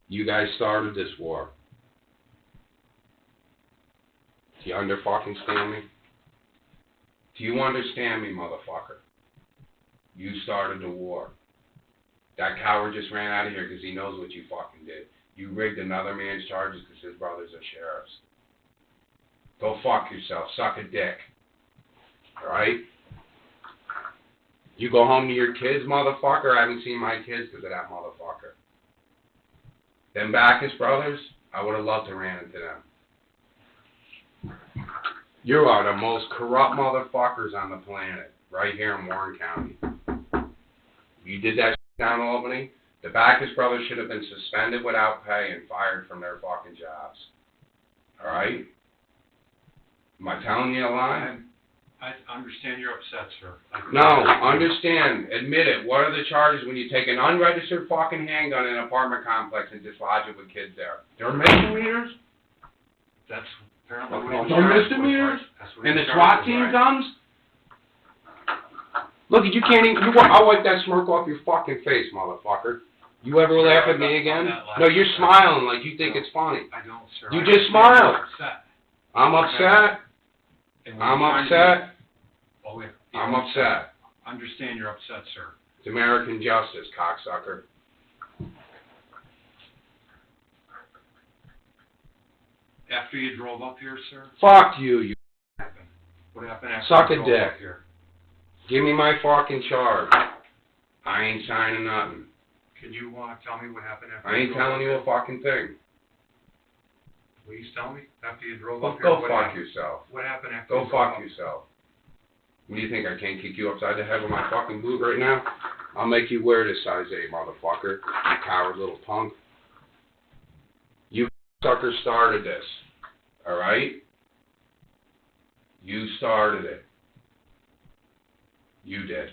You guys started this war. Do you fucking stand me? Do you understand me, motherfucker? You started the war. That coward just ran out of here because he knows what you fucking did. You rigged another man's charges because his brothers are sheriffs. Go fuck yourself. Suck a dick. Alright? You go home to your kids, motherfucker. I haven't seen my kids because of that motherfucker. Them Bacchus brothers, I would have loved to ran into them. You are the most corrupt motherfuckers on the planet, right here in Warren County. You did that shit down in Albany? The Bacchus brothers should have been suspended without pay and fired from their fucking jobs. Alright? Am I telling you a lie? I understand you're upset, sir. No, understand. Admit it. What are the charges when you take an unregistered fucking handgun in an apartment complex and dislodge it with kids there? They're misdemeanors? That's apparently what They're you're charged misdemeanors? with, right? That's what And the you're SWAT charged with, team right? comes? Look, you can't even, I'll wipe that smirk off your fucking face, motherfucker. You ever Sir, laugh I'm at me not- again? I'm not No, you're laughing. smiling like you think it's funny. I don't, sir. You I just understand smiled. you're upset. I'm upset. And when I'm you're trying to upset. be- Oh, yeah. I'm upset. Understand you're upset, sir. It's American justice, cocksucker. After you drove up here, sir, Fuck you, what happened after Suck you a drove dick. up here? Give me my fucking charge. I ain't signing nothing. Can you tell me what happened after I ain't you drove telling you up a fucking thing. here? Please tell me, after you drove Well, up here, go what fuck happened? yourself. What happened after Go you drove fuck up? yourself. What do you think, I can't kick you upside the head with my fucking boot right now? I'll make you wear this size 8, motherfucker. You coward little punk. You sucker started this. Alright? You started it. You did.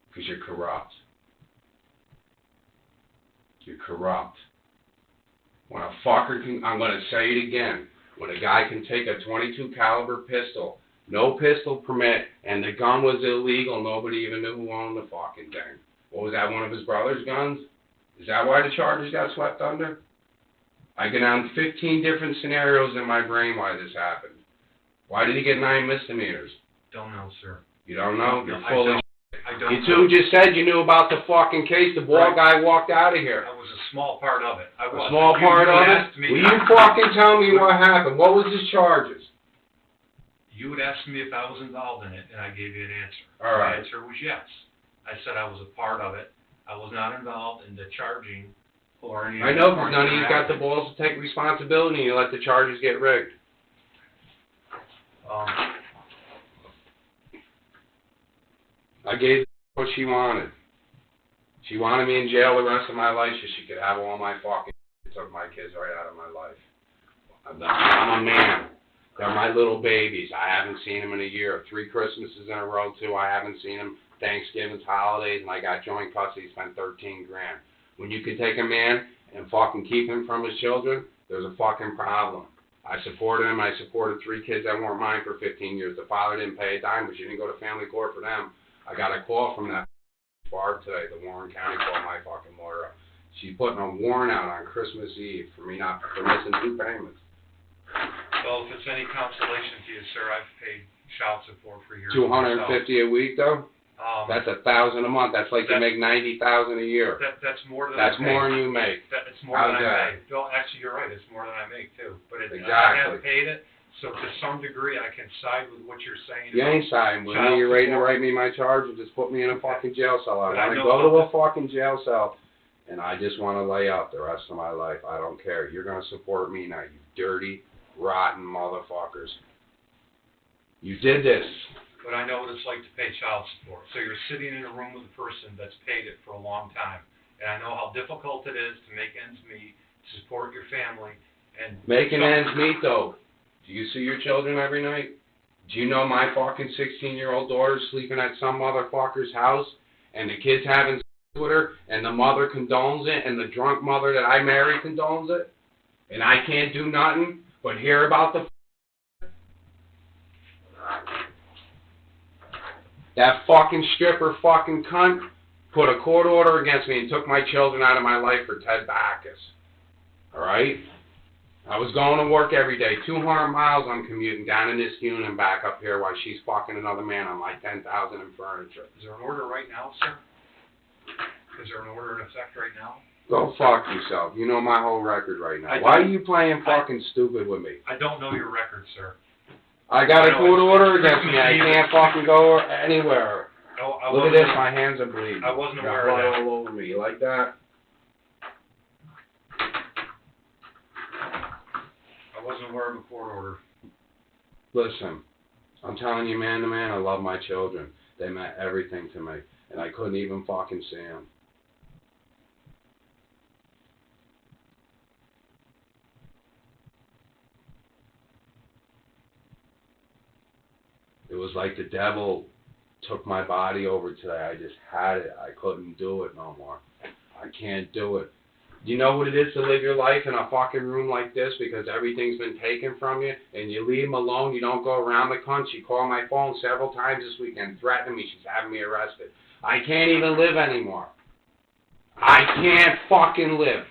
Because you're corrupt. You're corrupt. When a fucker can, I'm going to say it again, when a guy can take a .22 caliber pistol, no pistol permit, and the gun was illegal, nobody even knew who owned the fucking thing. What was that, one of his brother's guns? Is that why the charges got swept under? I get down 15 different scenarios in my brain why this happened. Why did he get 9 misdemeanors? Don't know, sir. You don't know? You're I full of don't. I don't You know. two just said you knew about the fucking case. The ball Right. guy walked out of here. That was a small part of it. I was. A small part you of asked it? me- Will you fucking tell me what happened? What was his charges? You had asked me if I was involved in it, and I gave you an answer. All right. The answer was yes. I said I was a part of it. I was not involved in the charging or any. I know, because none of you got the balls to take responsibility and you let the charges get rigged. I gave her what she wanted. She wanted me in jail the rest of my life so she could have all my fucking took my kids right out of my life. I'm a man. They're my little babies. I haven't seen them in a year. 3 Christmases in a row, too. I haven't seen them. Thanksgivings, holidays, and I got joint custody, spent $13 grand. When you can take a man and fucking keep him from his children, there's a fucking problem. I supported him. I supported 3 kids that weren't mine for 15 years. The father didn't pay a dime, but she didn't go to family court for them. I got a call from that bar today, the Warren County called my fucking lawyer. She's putting a warrant out on Christmas Eve for me not for missing 2 payments. Well, if it's any consolation to you, sir, I've paid child support for years. $250 a week though? That's $1,000 a month. That's like you make $90,000 a year. That's more than That's I pay. more than you make. It's more How's than that? I pay. Well, actually, you're right. It's more than I make too. But I Exactly. have paid it, so to some degree, I can side with what you're saying. You ain't siding with Child me. You're ready to support. write me my charge and just put me in a fucking jail cell. I But I want to know go to a about fucking jail cell, and I just want to lay out the rest of my life. I don't care. You're going to support me now, you dirty, rotten motherfuckers. You did this. But I know what it's like to pay child support. So you're sitting in a room with a person that's paid it for a long time. And I know how difficult it is to make ends meet, to support your family, And Making ends meet, though. Do you see your children every night? Do you know my fucking 16-year-old daughter's sleeping at some motherfucker's house, and the kid's having sex with her, and the mother condones it, and the drunk mother that I married condones it, and I can't do nothing but hear about the that fucking stripper fucking cunt put a court order against me and took my children out of my life for Ted Backus. Alright? I was going to work every day, 200 miles I'm commuting down in this unit and back up here while she's fucking another man on like 10,000 in furniture. Is there an order right now, sir? Is there an order in effect right now? Go fuck yourself. You know my whole record right now. I Why are don't- you playing fucking stupid with me? I don't know your record, sir. I got a No, court it's- order it's against me. I strictly- can't fucking go anywhere. I Look at wasn't- this, my hands are bleeding. I wasn't Got aware blood of that. all over me. You like that? I wasn't aware of a court order. Listen, I'm telling you man to man, I love my children. They meant everything to me. And I couldn't even fucking see them. It was like the devil took my body over today. I just had it. I couldn't do it no more. I can't do it. Do you know what it is to live your life in a fucking room like this because everything's been taken from you and you leave them alone? You don't go around the cunt. She called my phone several times this weekend threatening me. She's having me arrested. I can't even live anymore. I can't fucking live.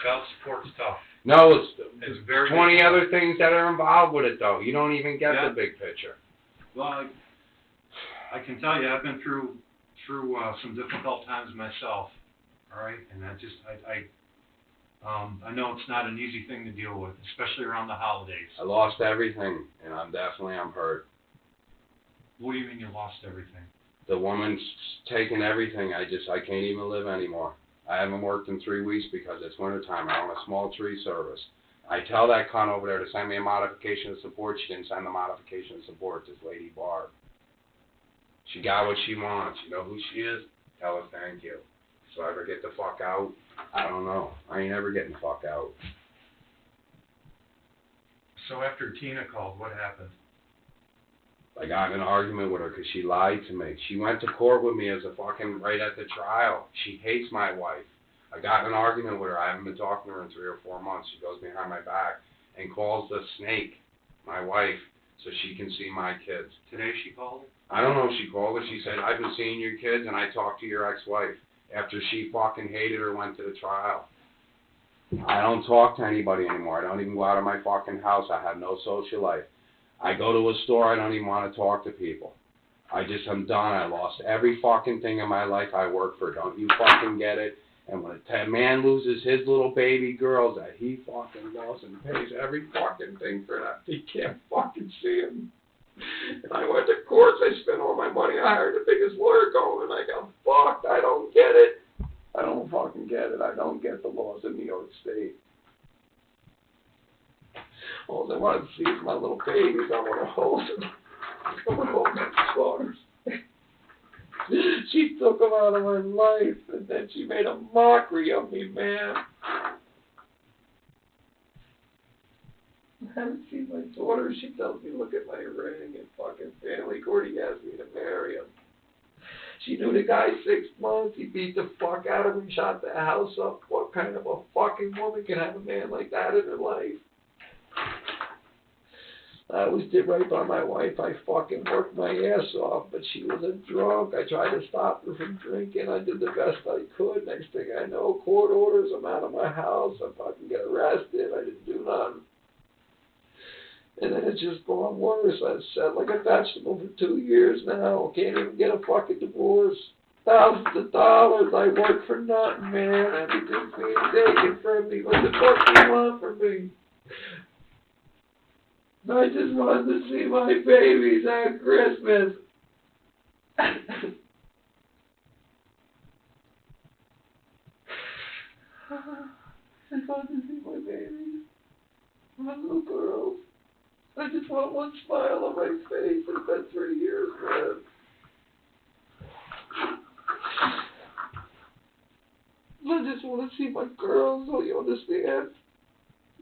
Child support's tough. No, It's very 20 difficult. other things that are involved with it, though. You don't even get Yeah. the big picture. Well, I can tell you, I've been through some difficult times myself. All right, and I know it's not an easy thing to deal with, especially around the holidays. I lost everything, and I'm hurt. What do you mean you lost everything? The woman's taken everything. I can't even live anymore. I haven't worked in 3 weeks because it's wintertime. I own a small tree service. I tell that cunt over there to send me a modification of support. She didn't send the modification of support, this lady Barb. She got what she wants. You know who she is? Tell her thank you. So I ever get the fuck out? I don't know. I ain't ever getting the fuck out. So after Tina called, what happened? I got in an argument with her because she lied to me. She went to court with me as a fucking right at the trial. She hates my wife. I got in an argument with her. I haven't been talking to her in 3 or 4 months. She goes behind my back and calls the snake my wife so she can see my kids. Today she called? I don't know if she called her. She said, I've been seeing your kids and I talked to your ex-wife after she fucking hated her, went to the trial. I don't talk to anybody anymore. I don't even go out of my fucking house. I have no social life. I go to a store, I don't even want to talk to people. I'm done. I lost every fucking thing in my life I worked for. Don't you fucking get it? And when a man loses his little baby girls that he fucking loves and pays every fucking thing for that, he can't fucking see him. And I went to court, I spent all my money, I hired the biggest lawyer going, and I got fucked. I don't get it. I don't fucking get it. I don't get the laws of New York State. All I want to see is my little babies. I want to hold them. I want to hold my daughters. She took them out of my life, and then she made a mockery of me, man. I haven't seen my daughter. She tells me, look at my ring and fucking family court. He asked me to marry him. She knew the guy 6 months. He beat the fuck out of him, shot the house up. What kind of a fucking woman can have a man like that in her life? I always did right by my wife. I fucking worked my ass off, but she was a drunk. I tried to stop her from drinking. I did the best I could. Next thing I know, court orders. I'm out of my house. I fucking get arrested. I didn't do nothing. And then it's just gone worse. I've sat like a vegetable for 2 years now. Can't even get a fucking divorce. Thousands of dollars. I work for nothing, man. Everything's being taken from me. What the fuck do you want from me? I just wanted to see my babies at Christmas. I just wanted to see my babies. My little girls. I just want one smile on my face. It's been 3 years, man. I just want to see my girls. Don't you understand?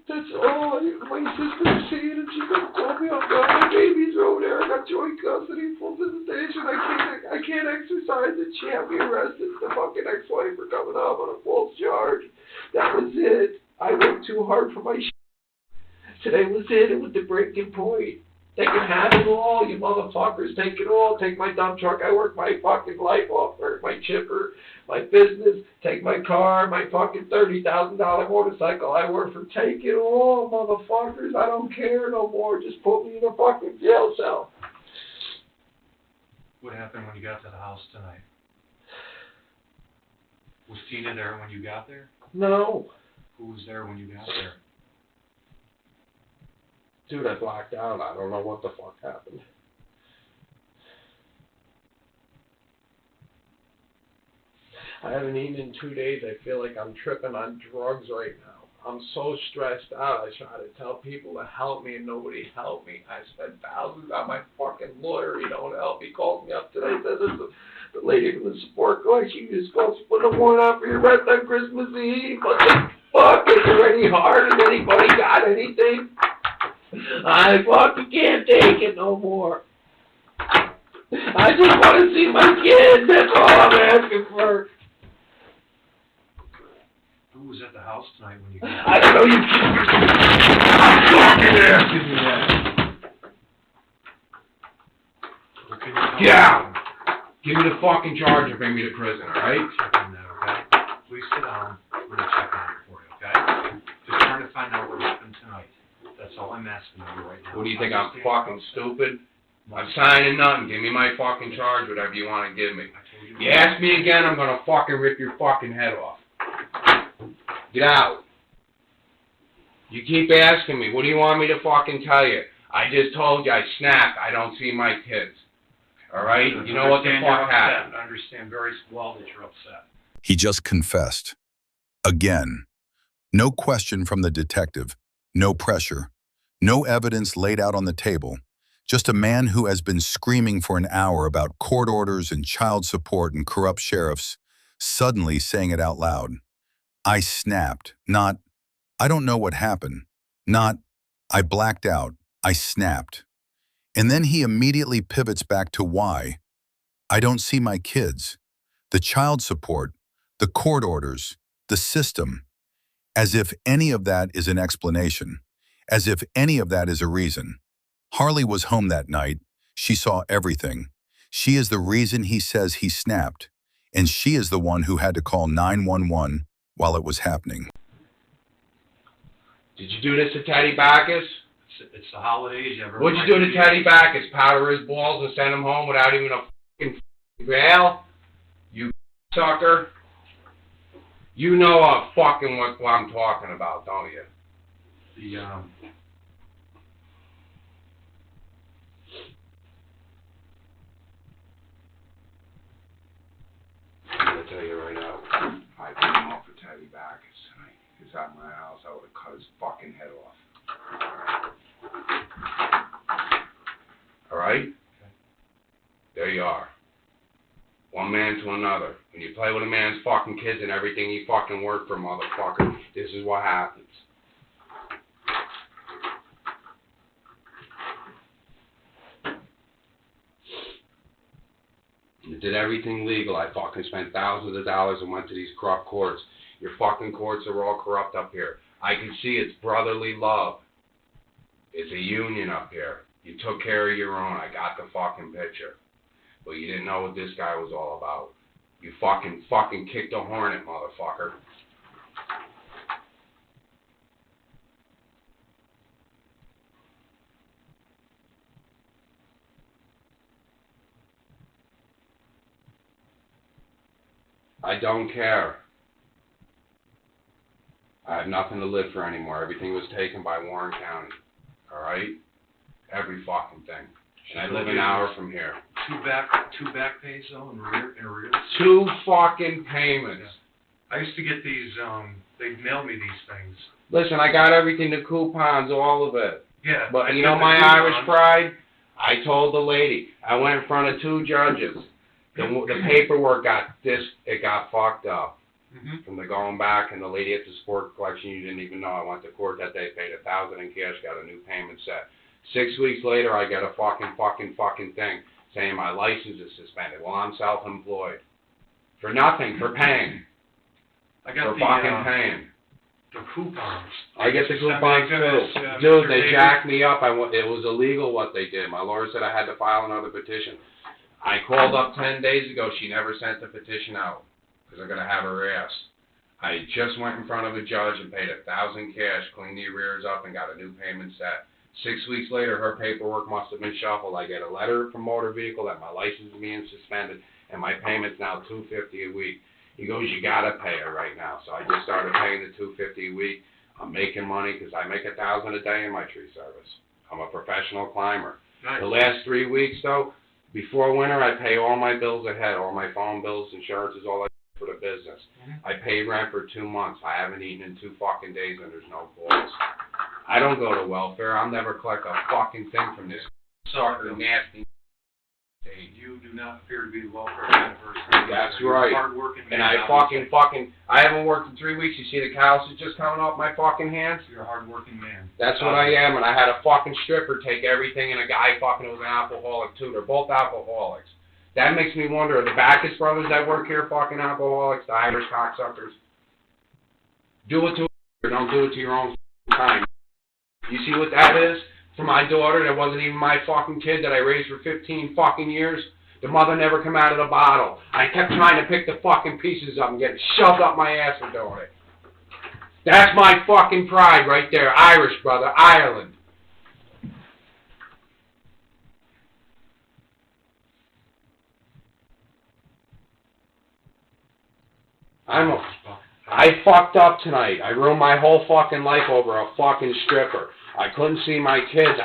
That's all. My sister's seeing and she's gonna call me up. My baby's over there. I got joint custody, full visitation. I can't exercise it. She had me arrested. The fucking ex-wife for coming up on a false charge. That was it. I worked too hard for my shit. Today was it. It was the breaking point. They can have it all, you motherfuckers. Take it all. Take my dump truck. I work my fucking life off. Work my chipper, my business. Take my car, my fucking $30,000 motorcycle. I work for. Take it all, motherfuckers. I don't care no more. Just put me in a fucking jail cell. What happened when you got to the house tonight? Was Tina there when you got there? No. Who was there when you got there? Dude, I blacked out. I don't know what the fuck happened. I haven't eaten in 2 days. I feel like I'm tripping on drugs right now. I'm so stressed out. I try to tell people to help me and nobody helped me. I spent thousands on my fucking lawyer. He don't help. He called me up today. Said the lady from the support guy, she was supposed to put a warrant out for your arrest on Christmas Eve. What the fuck? Is there any heart? Has anybody got anything? I fucking can't take it no more. I just want to see my kids. That's all I'm asking for. Who was at the house tonight when you got there? I don't know, you fucking asking me that. What can you tell Get out! Give me the fucking charge and bring me to prison, alright? Check on that, okay? Please sit down. We're gonna check on it for you, okay? Just trying to find out what happened tonight. That's all I'm asking of you right now. What do you think, I'm fucking stupid? I'm signing nothing. Give me my fucking charge, whatever you want to give me. You ask me again, I'm gonna fucking rip your fucking head off. Get out. You keep asking me, what do you want me to fucking tell you? I just told you I snapped. I don't see my kids. Alright? You know what the fuck happened. I understand very well that you're upset. He just confessed. Again. No question from the detective. No pressure. No evidence laid out on the table. Just a man who has been screaming for an hour about court orders and child support and corrupt sheriffs, suddenly saying it out loud. I snapped. Not, I don't know what happened. Not, I blacked out. I snapped. And then he immediately pivots back to why. I don't see my kids. The child support, the court orders, the system. As if any of that is an explanation. As if any of that is a reason. Harley was home that night. She saw everything. She is the reason he says he snapped. And she is the one who had to call 911 while it was happening. Did you do this to Teddy Backus? It's the holidays. What'd you do to Teddy Backus? Powder his balls and send him home without even a fucking bail? You sucker. You know fucking what I'm talking about, don't you? I'm gonna tell you right now, I put him off for Teddy Backus tonight. He was at my house. I would have cut his fucking head off. Alright? There you are. One man to another. When you play with a man's fucking kids and everything he fucking worked for, motherfucker, this is what happens. You did everything legal. I fucking spent thousands of dollars and went to these corrupt courts. Your fucking courts are all corrupt up here. I can see it's brotherly love. It's a union up here. You took care of your own. I got the fucking picture. But you didn't know what this guy was all about. You fucking kicked a hornet, motherfucker. I don't care. I have nothing to live for anymore. Everything was taken by Warren County. Alright? Every fucking thing. And I live an hour from here. Two back pays though in arrears? 2 fucking payments. Yeah. I used to get these, they'd mail me these things. Listen, I got everything, the coupons, all of it. Yeah. But you know my Irish pride? I told the lady. I went in front of 2 judges. The paperwork got fucked up. from the going back, and the lady at the sport collection, you didn't even know. I went to court that day, paid $1,000 in cash, got a new payment set. 6 weeks later, I get a fucking thing saying my license is suspended. Well, I'm self-employed. For nothing, for paying. I got paying. The coupons. I get the coupons too. Dude, they jacked me up. It was illegal what they did. My lawyer said I had to file another petition. I called up 10 days ago. She never sent the petition out because I'm going to have her ass. I just went in front of a judge and paid $1,000 cash, cleaned the arrears up, and got a new payment set. 6 weeks later, her paperwork must have been shuffled. I get a letter from motor vehicle that my license is being suspended, and my payment's now $250 a week. He goes, you gotta pay her right now. So I just started paying the $250 a week. I'm making money because I make $1,000 a day in my tree service. I'm a professional climber. Nice. The last 3 weeks though, before winter, I pay all my bills ahead, all my phone bills, insurances, all that for the business. I paid rent for 2 months. I haven't eaten in 2 fucking days, and there's no bills. I don't go to welfare. I'll never collect a fucking thing from this sucker nasty. You do not appear to be the welfare kind of person. That's You're right. a hard-working man. And I I haven't worked in 3 weeks. You see the calluses just coming off my fucking hands? You're a hard-working man. That's what I am, and I had a fucking stripper take everything, and a guy fucking was an alcoholic too. They're both alcoholics. That makes me wonder, are the Backus brothers that work here fucking alcoholics, the Irish cocksuckers? Do it to or don't do it to your own kind. You see what that is? For my daughter, that wasn't even my fucking kid that I raised for 15 fucking years. The mother never come out of the bottle. I kept trying to pick the fucking pieces up and get it shoved up my ass for doing it. That's my fucking pride right there. Irish, brother. Ireland. I fucked up tonight. I ruined my whole fucking life over a fucking stripper. I couldn't see my kids.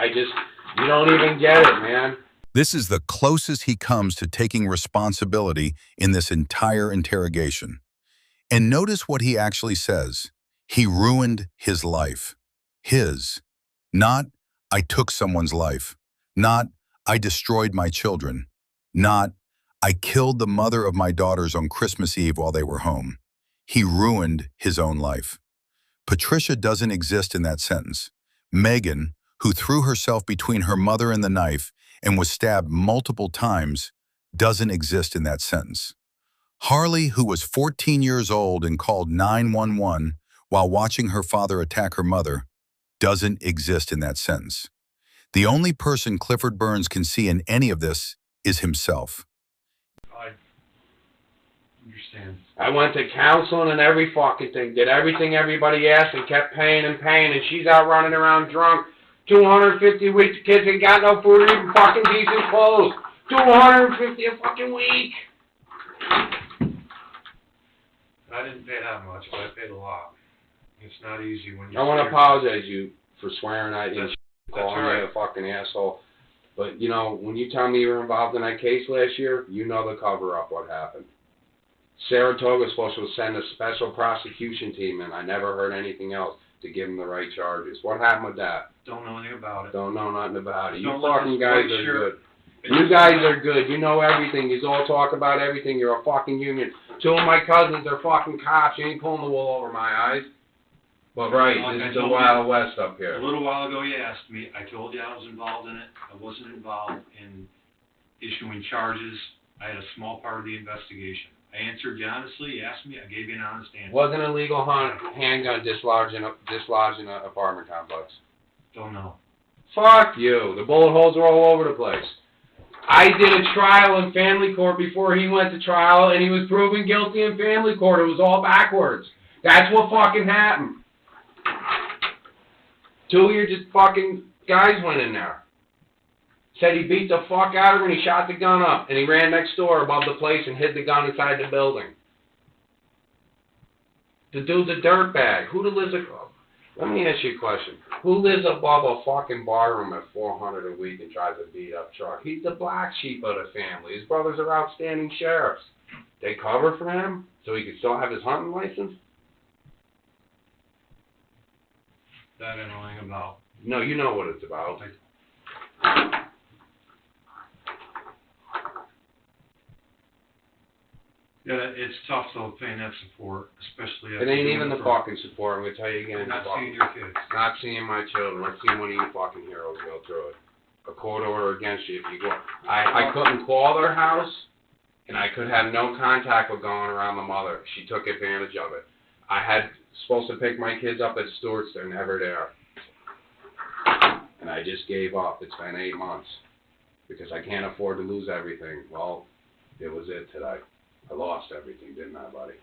You don't even get it, man. This is the closest he comes to taking responsibility in this entire interrogation. And notice what he actually says. He ruined his life. His. Not, I took someone's life. Not, I destroyed my children. Not, I killed the mother of my daughters on Christmas Eve while they were home. He ruined his own life. Patricia doesn't exist in that sentence. Megan, who threw herself between her mother and the knife and was stabbed multiple times, doesn't exist in that sentence. Harley, who was 14 years old and called 911 while watching her father attack her mother, doesn't exist in that sentence. The only person Clifford Burns can see in any of this is himself. I understand. I went to counseling and every fucking thing, did everything everybody asked and kept paying, and she's out running around drunk. 250 a week, the kids ain't got no food or even fucking decent clothes. 250 a fucking week. I didn't pay that much, but I paid a lot. It's not easy when you... I want to apologize you for swearing at you and calling right. you a fucking asshole. But, you know, when you tell me you were involved in that case last year, you know the cover-up what happened. Saratoga was supposed to send a special prosecution team in. I never heard anything else to give them the right charges. What happened with that? Don't know anything about it. Don't know nothing about it. You Don't let fucking this guys white are shirt- good. You guys are good. You know everything. You all talk about everything. You're a fucking union. 2 of my cousins are fucking cops. You ain't pulling the wool over my eyes. But right, Like this I is the told Wild you, West up A here. little while ago you asked me, I told you I was involved in it. I wasn't involved in issuing charges. I had a small part of the investigation. I answered you honestly. You asked me, I gave you an honest answer. Wasn't a legal handgun dislodged in an apartment complex. Don't know. Fuck you. The bullet holes are all over the place. I did a trial in family court before he went to trial, and he was proven guilty in family court. It was all backwards. That's what fucking happened. 2 of your just fucking guys went in there. Said he beat the fuck out of her and he shot the gun up. And he ran next door above the place and hid the gun inside the building. The dude's a dirtbag. Let me ask you a question. Who lives above a fucking barroom at $400 a week and tries to beat up truck? He's the black sheep of the family. His brothers are outstanding sheriffs. They cover for him so he can still have his hunting license? That I don't know anything about. No, you know what it's about. Yeah, it's tough though paying that support, especially. It ain't even the fucking support. I'm gonna tell you again. Not seeing your kids. Not seeing my children. Let's see one of you fucking heroes go through it. A court order against you if you go. I couldn't call their house, and I could have no contact with going around the mother. She took advantage of it. I had supposed to pick my kids up at Stewart's. They're never there. And I just gave up. It's been 8 months. Because I can't afford to lose everything. Well, it was it today. I lost everything, didn't I, buddy?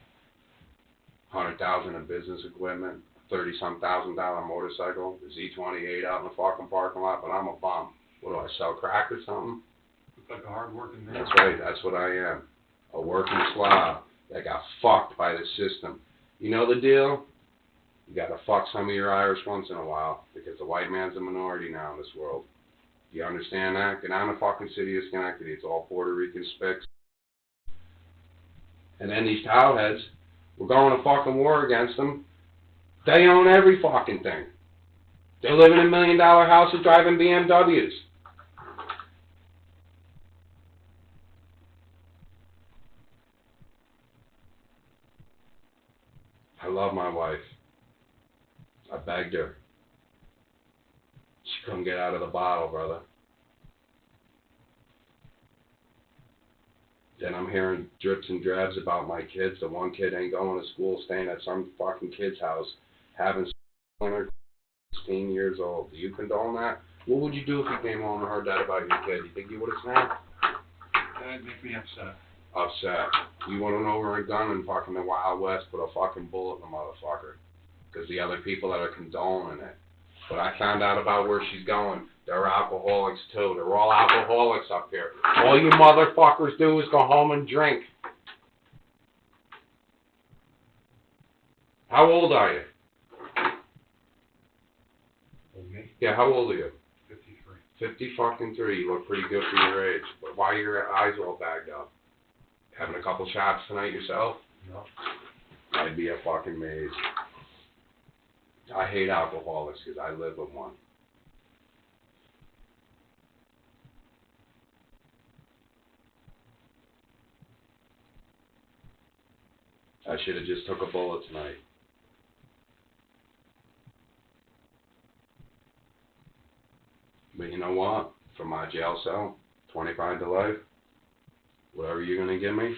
$100,000 in business equipment, $30-some thousand motorcycle, the Z28 out in the fucking parking lot, but I'm a bum. What do I sell, crack or something? Look like a hard-working man. That's right, that's what I am. A working slob that got fucked by the system. You know the deal? You gotta fuck some of your Irish once in a while, because the white man's a minority now in this world. Do you understand that? Get down to fucking city of Schenectady, it's all Puerto Rican spicks. And then these towelheads, we're going to fucking war against them. They own every fucking thing. They live in $1 million houses driving BMWs. I love my wife. I begged her. She couldn't get out of the bottle, brother. Then I'm hearing drips and drabs about my kids. The one kid ain't going to school, staying at some fucking kid's house, having sex when they're 16 years old. Do you condone that? What would you do if you came home and heard that about your kid? You think you would have snapped? That'd make me upset. Upset. You wouldn't over a gun and fucking the Wild West put a fucking bullet in the motherfucker. Because the other people that are condoning it. But I found out about where she's going. They're alcoholics too. They're all alcoholics up here. All you motherfuckers do is go home and drink. How old are you? Oh, me? Yeah, how old are you? 53. 50 fucking 3. You look pretty good for your age. But why are your eyes all bagged up? Having a couple shots tonight yourself? No. I'd be a fucking maze. I hate alcoholics because I live with one. I should have just took a bullet tonight. But you know what? For my jail cell, 25 to life, whatever you're going to give me,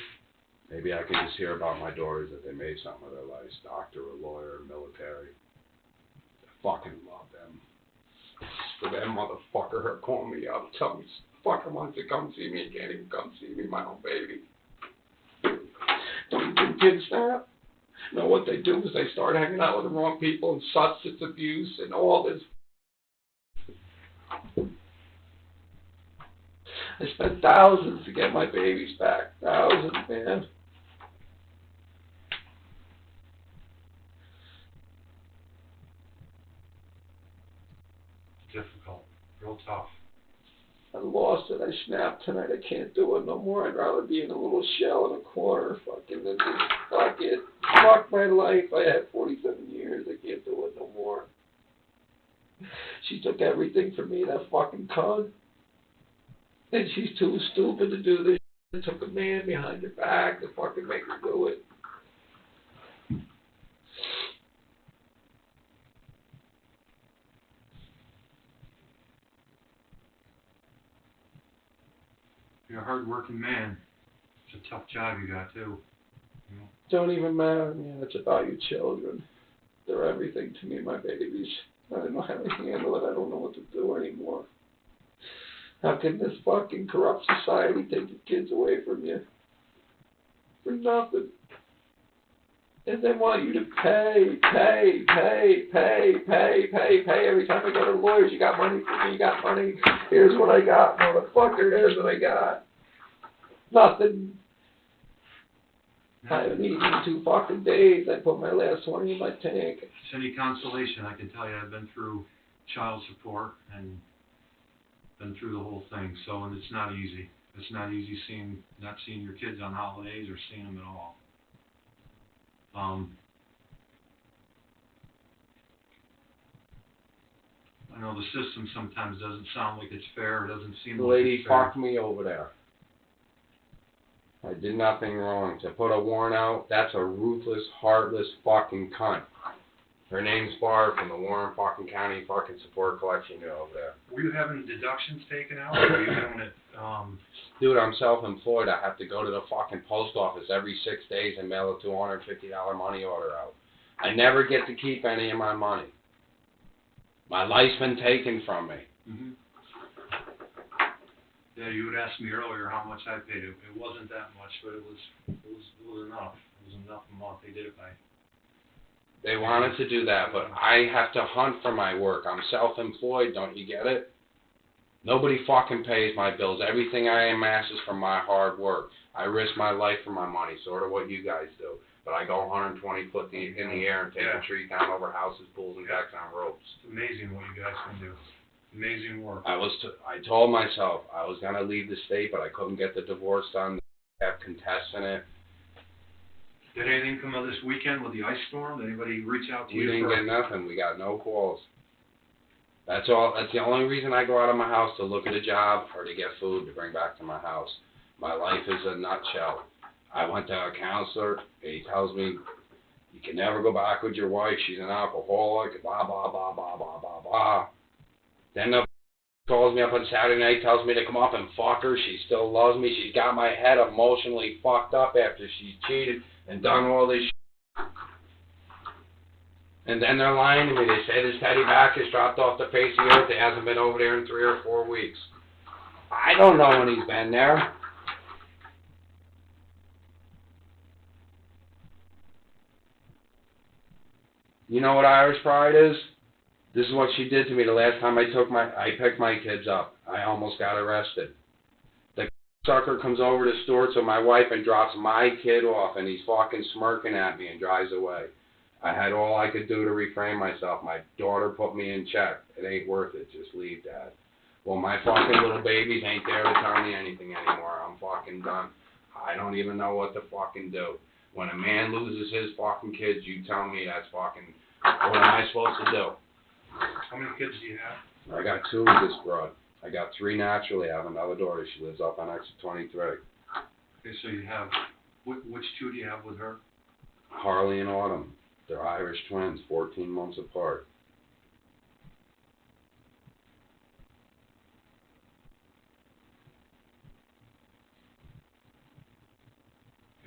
maybe I can just hear about my daughters that they made something of their lives, doctor or lawyer or military. I fucking love them. For that motherfucker, her calling me up, tell me fucking wants to come see me and can't even come see me, my own baby. Don't you think kids snap? No, what they do is they start hanging out with the wrong people and substance abuse and all this. I spent thousands to get my babies back. Thousands, man. Difficult. Real tough. I lost it. I snapped tonight. I can't do it no more. I'd rather be in a little shell in a corner, fucking, than just fuck it. Fuck my life. I had 47 years. I can't do it no more. She took everything from me, that fucking cunt. And she's too stupid to do this. It took a man behind her back to fucking make her do it. You're a hard-working man. It's a tough job you got, too. You know? Don't even matter, man. It's about your children. They're everything to me, my babies. I don't know how to handle it. I don't know what to do anymore. How can this fucking corrupt society take your kids away from you? For nothing. And they want you to pay every time I go to lawyers. You got money for me, you got money. Here's what I got, motherfucker. Here's what I got. Nothing. I haven't eaten in 2 fucking days. I put my last 20 in my tank. If it's any consolation, I can tell you I've been through child support and been through the whole thing. So, and it's not easy. It's not easy not seeing your kids on holidays or seeing them at all. I know the system sometimes doesn't sound like it's fair. It doesn't seem The like lady it's fair. fucked me over there. I did nothing wrong. To put a warrant out, that's a ruthless, heartless fucking cunt. Her name's Barb from the Warren fucking County fucking support collection unit over there. Were you having deductions taken out, or were you doing it, Dude, I'm self-employed. I have to go to the fucking post office every 6 days and mail a $250 money order out. I never get to keep any of my money. My life's been taken from me. Mm-hmm. Yeah, you had asked me earlier how much I paid. It wasn't that much, but it was enough. It was enough a month. They did it by. They wanted to do that, but I have to hunt for my work. I'm self-employed, don't you get it? Nobody fucking pays my bills. Everything I amass is from my hard work. I risk my life for my money, sort of what you guys do. But I go 120 foot in the air and take a tree down over houses, pools, and decks on ropes. It's amazing what you guys can do. Amazing work. I told myself I was going to leave the state, but I couldn't get the divorce done. They kept contesting it. Did anything come of this weekend with the ice storm? Did anybody reach out to you? We didn't get nothing. We got no calls. That's all. That's the only reason I go out of my house, to look at a job or to get food to bring back to my house. My life is a nutshell. I went to a counselor. He tells me you can never go back with your wife. She's an alcoholic. Blah blah blah blah blah blah blah. Then the calls me up on Saturday night, tells me to come up and fuck her. She still loves me. She's got my head emotionally fucked up after she's cheated and done all this shit. And then they're lying to me. They say this teddy back has dropped off the face of the earth. It hasn't been over there in 3 or 4 weeks. I don't know when he's been there. You know what Irish pride is? This is what she did to me the last time I picked my kids up. I almost got arrested. The sucker comes over to Stewart's with my wife and drops my kid off, and he's fucking smirking at me and drives away. I had all I could do to refrain myself. My daughter put me in check. It ain't worth it. Just leave, Dad. Well, my fucking little babies ain't there to tell me anything anymore. I'm fucking done. I don't even know what to fucking do. When a man loses his fucking kids, you tell me that's fucking... What am I supposed to do? How many kids do you have? I got 2 with this broad. I got 3 naturally. I have another daughter. She lives up on exit 23. Okay, so you have... Which 2 do you have with her? Harley and Autumn. They're Irish twins, 14 months apart.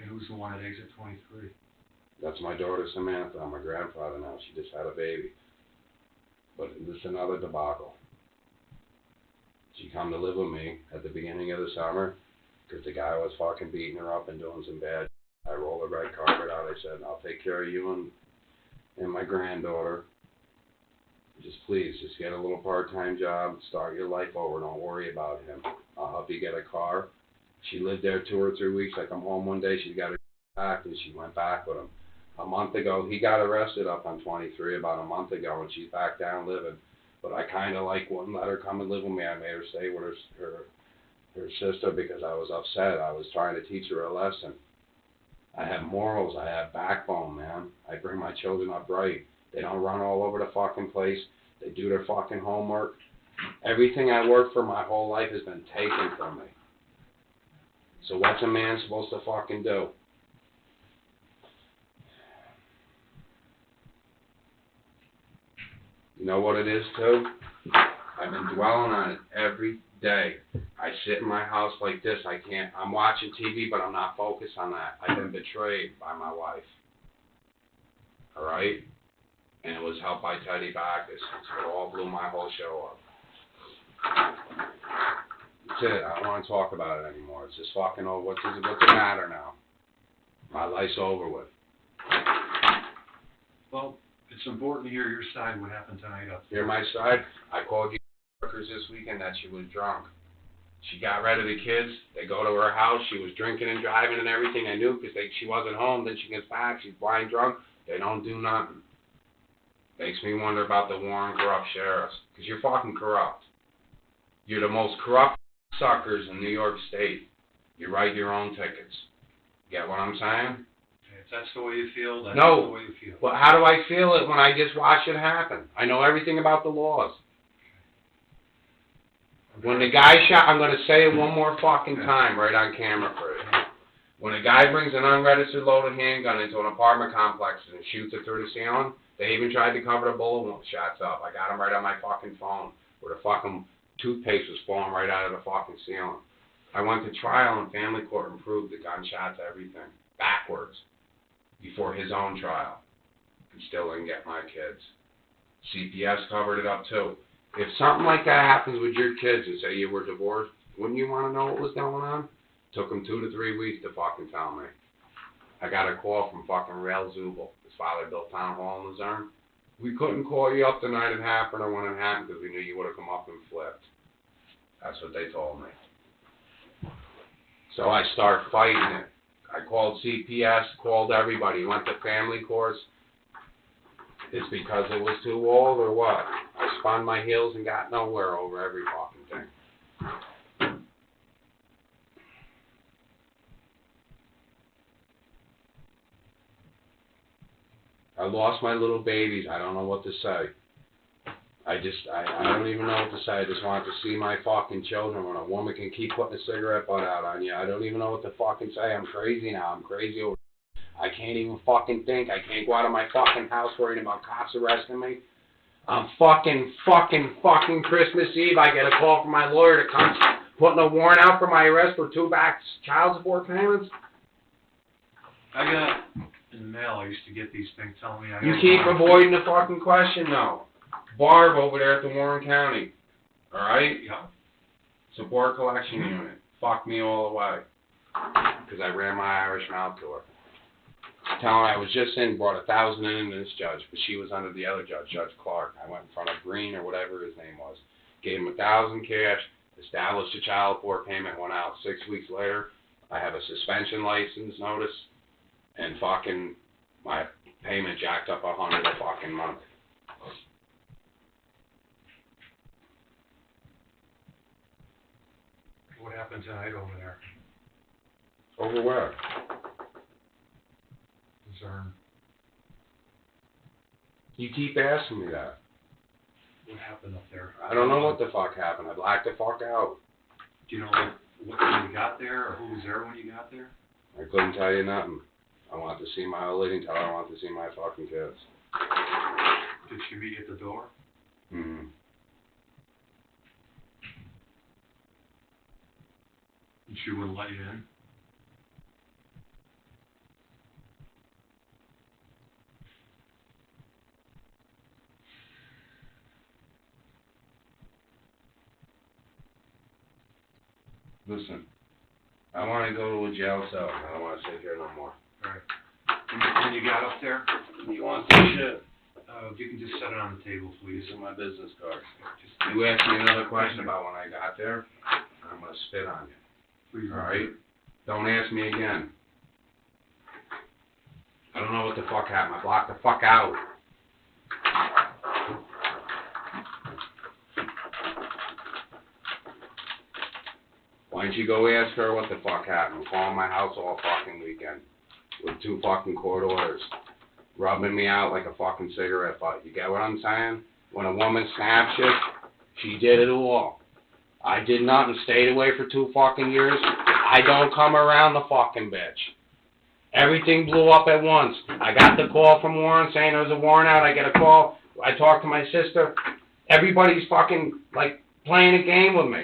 And who's the one at exit 23? That's my daughter Samantha. I'm a grandfather now. She just had a baby. But this is another debacle. She come to live with me at the beginning of the summer because the guy was fucking beating her up and doing some bad. I rolled the red carpet out. I said, I'll take care of you and my granddaughter. Just please, just get a little part-time job, start your life over. Don't worry about him. I'll help you get a car. She lived there 2 or 3 weeks. I come home one day, she's got her back, and she went back with him. A month ago, he got arrested up on 23 about a month ago, and she's back down living. But I kind of wouldn't let her come and live with me. I made her stay with her sister because I was upset. I was trying to teach her a lesson. I have morals. I have backbone, man. I bring my children up right. They don't run all over the fucking place. They do their fucking homework. Everything I worked for my whole life has been taken from me. So what's a man supposed to fucking do? You know what it is, too? I've been dwelling on it every day. I sit in my house like this. I'm watching TV, but I'm not focused on that. I've been betrayed by my wife. All right? And it was helped by Teddy Backus. So it all blew my whole show up. That's it. I don't want to talk about it anymore. It's just fucking over. What's the matter now? My life's over with. Well, it's important to hear your side. What happened tonight up there? Hear my side? I called you workers this weekend that she was drunk. She got rid of the kids. They go to her house. She was drinking and driving and everything. I knew because she wasn't home. Then she gets back. She's blind drunk. They don't do nothing. Makes me wonder about the Warren corrupt sheriffs. Because you're fucking corrupt. You're the most corrupt suckers in New York State. You write your own tickets. Get what I'm saying? If that's the way you feel, that's No. the way you feel. Well, how do I feel it when I just watch it happen? I know everything about the laws. When the guy shot, I'm going to say it one more fucking time right on camera for you. When a guy brings an unregistered loaded handgun into an apartment complex and shoots it through the ceiling, they even tried to cover the bullet wound shots up. I got him right on my fucking phone, where the fucking toothpaste was falling right out of the fucking ceiling. I went to trial in family court and proved the gunshots, everything, backwards, before his own trial. And still didn't get my kids. CPS covered it up too. If something like that happens with your kids and say you were divorced, wouldn't you want to know what was going on? Took him 2 to 3 weeks to fucking tell me. I got a call from fucking Rail Zubel. His father built town hall in Luzerne. We couldn't call you up the night it happened or when it happened because we knew you would have come up and flipped. That's what they told me. So I start fighting it. I called CPS, called everybody, went to family courts. It's because it was too old or what? I spun my heels and got nowhere over every fucking thing. I lost my little babies. I don't know what to say. I don't even know what to say. I just want to see my fucking children. When a woman can keep putting a cigarette butt out on you, I don't even know what to fucking say. I'm crazy now. I'm crazy over. I can't even fucking think. I can't go out of my fucking house worried about cops arresting me. On fucking Christmas Eve, I get a call from my lawyer to come putting a warrant out for my arrest for 2 back child support payments. I got in the mail. I used to get these things telling me I. You keep avoiding the fucking question, though. Barb over there at the Warren County. All right? Yeah. Support collection unit. Fucked me all the way. Because I ran my Irish mouth to her. Telling her I was just in, brought 1,000 in to this judge, but she was under the other judge, Judge Clark. I went in front of Green or whatever his name was. Gave him 1,000 cash, established a child support payment, went out 6 weeks later. I have a suspension license notice, and fucking my payment jacked up $100 a fucking month. What happened tonight over there? Over where? Luzerne. You keep asking me that. What happened up there? I don't know what the fuck happened. I'd like to fuck out. Do you know what when you got there, or who was there when you got there? I couldn't tell you nothing. I want to see my old lady and tell her I want to see my fucking kids. Did she meet you at the door? Mm-hmm. And she wouldn't let you in? Listen, I want to go to a jail cell. I don't want to sit here no more. Right. When you got up there, You want this shit? you can just set it on the table, please. These are my business cards. Just, You asked me another question about when I got there, I'm going to spit on you. please. All right? Don't ask me again. I don't know what the fuck happened. I blocked the fuck out. Why don't you go ask her what the fuck happened? Calling my house all fucking weekend with 2 fucking court orders, rubbing me out like a fucking cigarette butt. You get what I'm saying? When a woman snaps you, she did it all. I did nothing, stayed away for 2 fucking years. I don't come around the fucking bitch. Everything blew up at once. I got the call from Warren saying there's a warrant out. I get a call. I talk to my sister. Everybody's fucking, like, playing a game with me.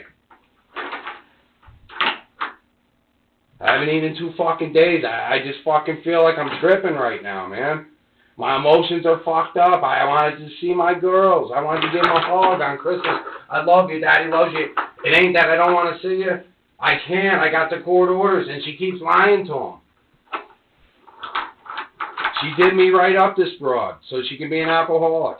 I haven't eaten in 2 fucking days. I just fucking feel like I'm tripping right now, man. My emotions are fucked up. I wanted to see my girls. I wanted to give them a hug on Christmas. I love you. Daddy loves you. It ain't that I don't want to see you. I can't. I got the court orders, and she keeps lying to them. She did me right up, this broad, so she can be an alcoholic.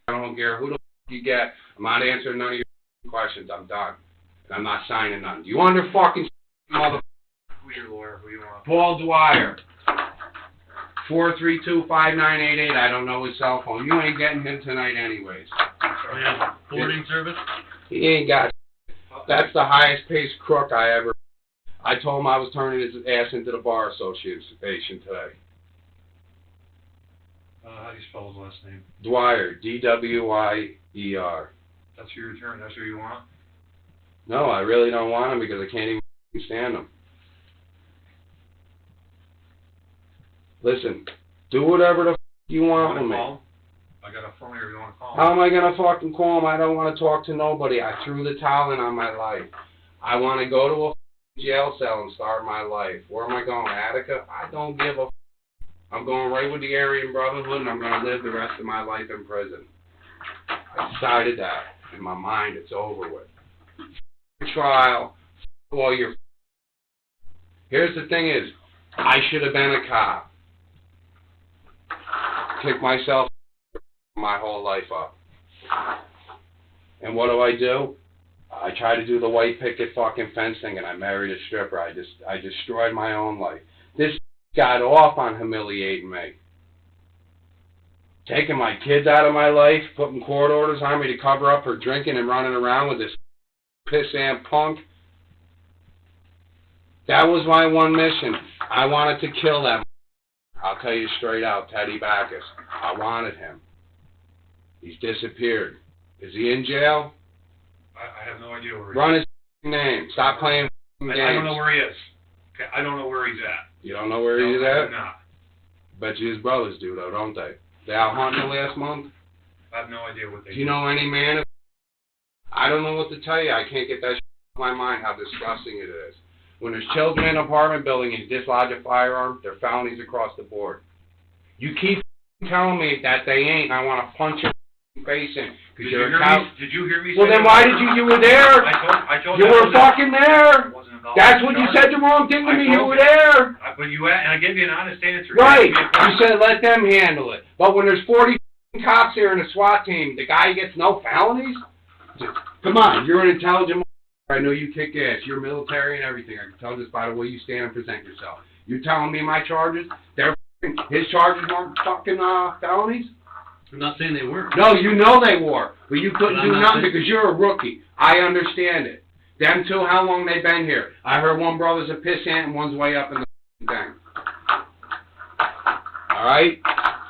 I don't care who the fuck you get. I'm not answering none of your questions. I'm done. And I'm not signing nothing. You under fucking mother... Who's your lawyer? Who you want? Paul Dwyer. 432-5988. I don't know his cell phone. You ain't getting him tonight anyways. We have forwarding service. He ain't got... That's the highest paid crook I ever... I told him I was turning his ass into the Bar Association today. How do you spell his last name? Dwyer. D-W-Y-E-R. That's your attorney? That's who you want? No, I really don't want them because I can't even stand them. Listen, do whatever the you want with me. Call? I got a phone here. You want to call? How am I going to fucking call him? I don't want to talk to nobody. I threw the towel in on my life. I want to go to a jail cell and start my life. Where am I going, Attica? I don't give a I'm going right with the Aryan Brotherhood, and I'm going to live the rest of my life in prison. I decided that. In my mind, it's over with. Trial. Well, Here's the thing is, I should have been a cop. Kick myself my whole life up. And what do? I try to do the white picket fucking fence thing, and I married a stripper. I destroyed my own life. This got off on humiliating me. Taking my kids out of my life, putting court orders on me to cover up for drinking and running around with this pissant punk. That was my one mission. I wanted to kill that. I'll tell you straight out, Teddy Backus. I wanted him. He's disappeared. Is he in jail? I have no idea where he is. Run his name. Stop playing games. I don't know where he is. Okay, I don't know where he's at. You don't know where he's I at? do not. Bet you his brothers do, though, don't they? They out hunting the last month? I have no idea what they Do you know any man? I don't know what to tell you. I can't get that shit off my mind how disgusting it is. When there's children in an apartment building and you dislodge a firearm, they're felonies across the board. You keep telling me that they ain't, and I want to punch your face in. Did you hear me? Well, then why did you were there? I told you were fucking there. That's what you said the wrong thing to me. You were there. But and I gave you an honest answer. Right. You said let them handle it. But when there's 40 cops here in a SWAT team, the guy gets no felonies? Come on, you're an intelligent. I know you kick ass. You're military and everything. I can tell just by the way you stand and present yourself. You're telling me my charges? His charges weren't fucking felonies? I'm not saying they weren't. No, you know they were. But you couldn't do nothing because you're a rookie. I understand it. Them two, how long they been here? I heard one brother's a pissant and one's way up in the thing. Alright?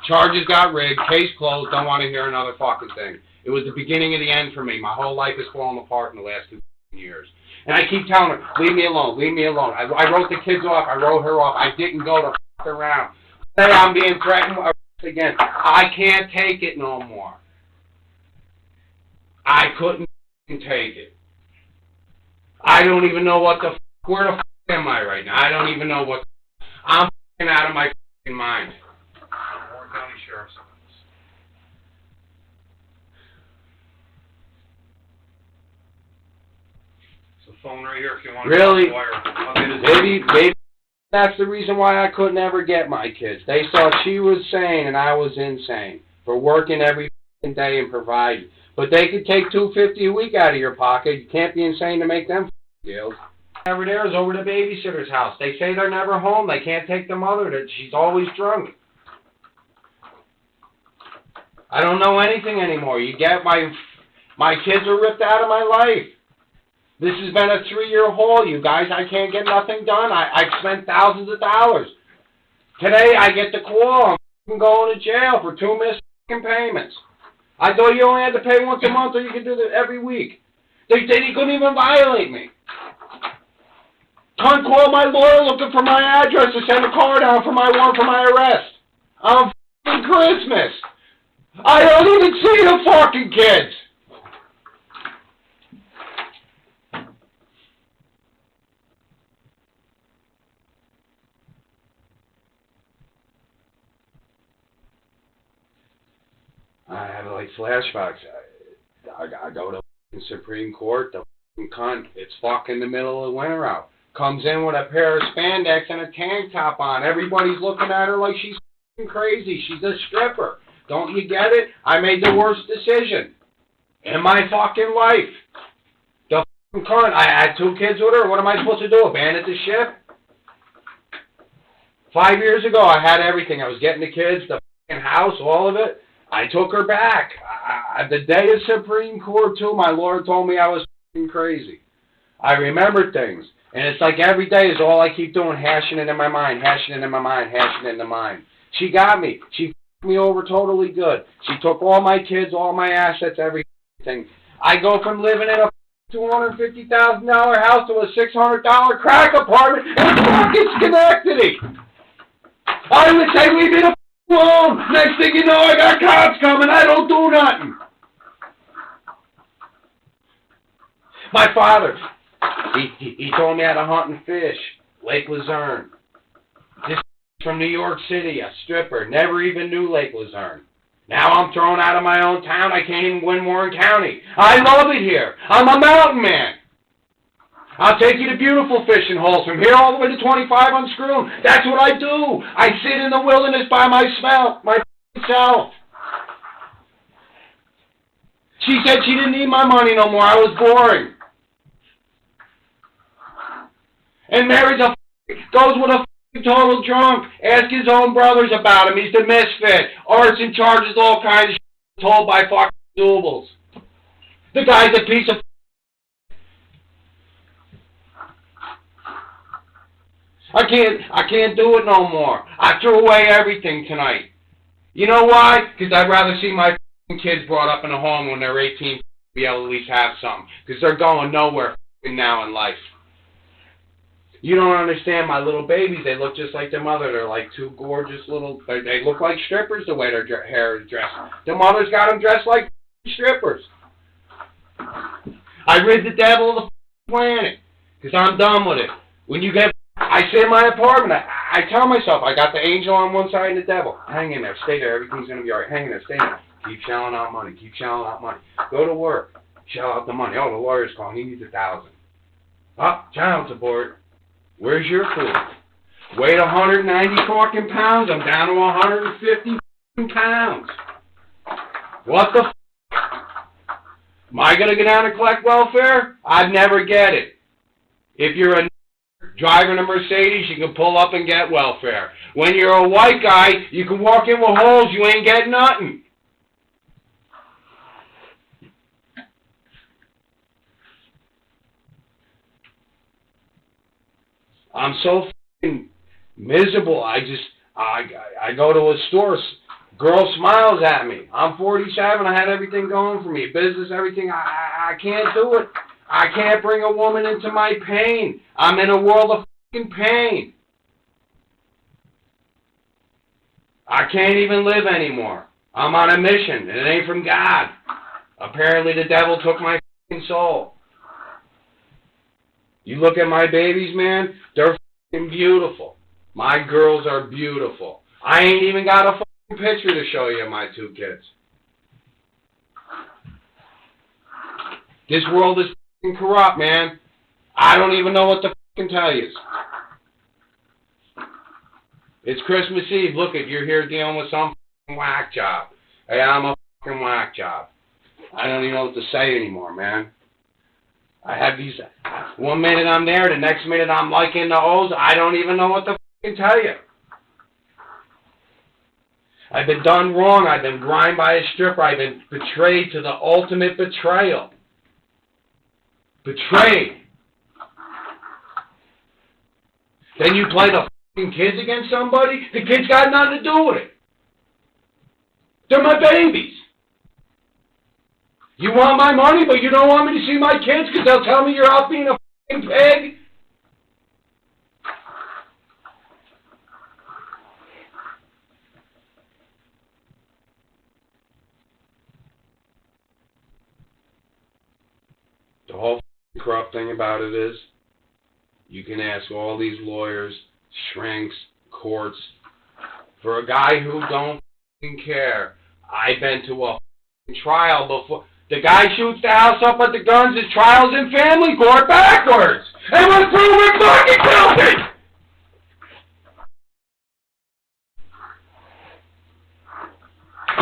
Charges got rigged. Case closed. Don't want to hear another fucking thing. It was the beginning of the end for me. My whole life has fallen apart in the last 2 years. And I keep telling her, leave me alone, leave me alone. I wrote the kids off. I wrote her off. I didn't go to fuck around. Say I'm being threatened again. I can't take it no more. I couldn't take it. I don't even know what the where the am I right now? I don't even know what. I'm out of my mind. Warren County Sheriff's Office. It's a phone right here if you want to. Really? Maybe that's the reason why I couldn't ever get my kids. They thought she was sane and I was insane for working every day and providing. But they could take $250 a week out of your pocket. You can't be insane to make them deals. Never there is over the babysitter's house. They say they're never home. They can't take the mother. That she's always drunk. I don't know anything anymore. You get my kids are ripped out of my life. This has been a 3-year haul, you guys. I can't get nothing done. I've spent thousands of dollars. Today I get the call. I'm going to jail for 2 missed payments. I thought you only had to pay once a month, or you could do that every week. They couldn't even violate me. Can't call my lawyer looking for my address to send a car down for my warrant for my arrest. On fucking Christmas. I don't even see the fucking kids. I have like flashbacks. I go to the Supreme Court, the fucking cunt, it's fucking the middle of the winter out. Comes in with a pair of spandex and a tank top on. Everybody's looking at her like she's fucking crazy. She's a stripper. Don't you get it? I made the worst decision in my fucking life. The fucking cunt, I had 2 kids with her. What am I supposed to do? Abandon the ship? 5 years ago, I had everything. I was getting the kids, the fucking house, all of it. I took her back. The day of Supreme Court, too, my lawyer told me I was f***ing crazy. I remember things. And it's like every day is all I keep doing, hashing it in my mind, hashing it in my mind, hashing it in the mind. She got me. She f***ed me over totally good. She took all my kids, all my assets, everything. I go from living in a $250,000 house to a $600 crack apartment in fucking Schenectady. I would say leave me the alone. Next thing you know, I got cops coming. I don't do nothing. My father, he told me how to hunt and fish. Lake Luzerne. This from New York City, a stripper. Never even knew Lake Luzerne. Now I'm thrown out of my own town. I can't even win Warren County. I love it here. I'm a mountain man. I'll take you to beautiful fishing holes from here all the way to 25 unscrewed. That's what I do. I sit in the wilderness by myself. She said she didn't need my money no more. I was boring. And marries goes with a total drunk. Ask his own brothers about him. He's the misfit. Arson charges all kinds of shit told by fucking doubles. The guy's a piece of I can't do it no more. I threw away everything tonight. You know why? Because I'd rather see my kids brought up in a home when they're 18 be able to at least have something. Because they're going nowhere now in life. You don't understand, my little babies, they look just like their mother. They're like two gorgeous little, they look like strippers the way their hair is dressed. Their mother's got them dressed like strippers. I rid the devil of the planet, because I'm done with it. When you get, I sit in my apartment, I tell myself, I got the angel on one side and the devil. Hang in there, stay there, everything's going to be all right. Hang in there, stay there. Keep shelling out money, keep shelling out money. Go to work, shell out the money. Oh, the lawyer's calling, he needs $1,000. Oh, child support. Where's your food? Weighed 190 fucking pounds. I'm down to 150 pounds. What the f***? Am I going to go down and collect welfare? I'd never get it. If you're a driving a Mercedes, you can pull up and get welfare. When you're a white guy, you can walk in with holes, you ain't getting nothing. I'm so f***ing miserable. I go to a store, girl smiles at me. I'm 47, I had everything going for me, business, everything. I can't do it. I can't bring a woman into my pain. I'm in a world of f***ing pain. I can't even live anymore. I'm on a mission, and it ain't from God. Apparently the devil took my f***ing soul. You look at my babies, man, they're f***ing beautiful. My girls are beautiful. I ain't even got a f***ing picture to show you of my two kids. This world is f***ing corrupt, man. I don't even know what to f***ing tell you. It's Christmas Eve. Look, you're here dealing with some f***ing whack job. Hey, I'm a f***ing whack job. I don't even know what to say anymore, man. I have these, 1 minute I'm there, the next minute I'm like in the O's. I don't even know what to f***ing tell you. I've been done wrong. I've been grimed by a stripper. I've been betrayed to the ultimate betrayal. Betrayed. Then you play the f***ing kids against somebody? The kids got nothing to do with it. They're my babies. You want my money, but you don't want me to see my kids because they'll tell me you're out being a f***ing pig? The whole f***ing corrupt thing about it is, you can ask all these lawyers, shrinks, courts, for a guy who don't f***ing care. I've been to a f***ing trial before. The guy shoots the house up at the guns, his trial's in family court backwards. And was proven fucking guilty!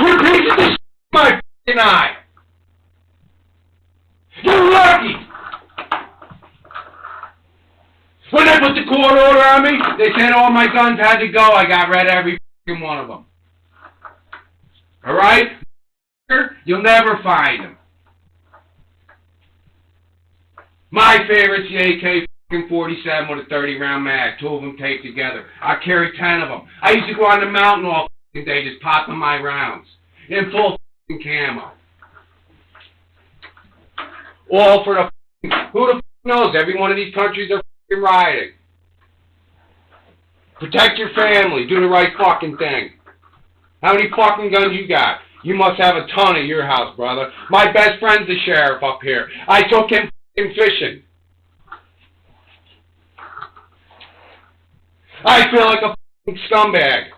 You pieces of shit, my fucking eye! You're lucky! When they put the court order on me, they said all my guns had to go. I got rid of every fucking one of them. Alright? You'll never find them. My favorite's the AK-47 with a 30-round mag, 2 of them taped together. I carry 10 of them. I used to go on the mountain all day just popping my rounds in full camo. All for the Who the f knows? Every one of these countries are f rioting. Protect your family. Do the right fucking thing. How many fucking guns you got? You must have a ton at your house, brother. My best friend's the sheriff up here. I took him f***ing fishing. I feel like a f***ing scumbag.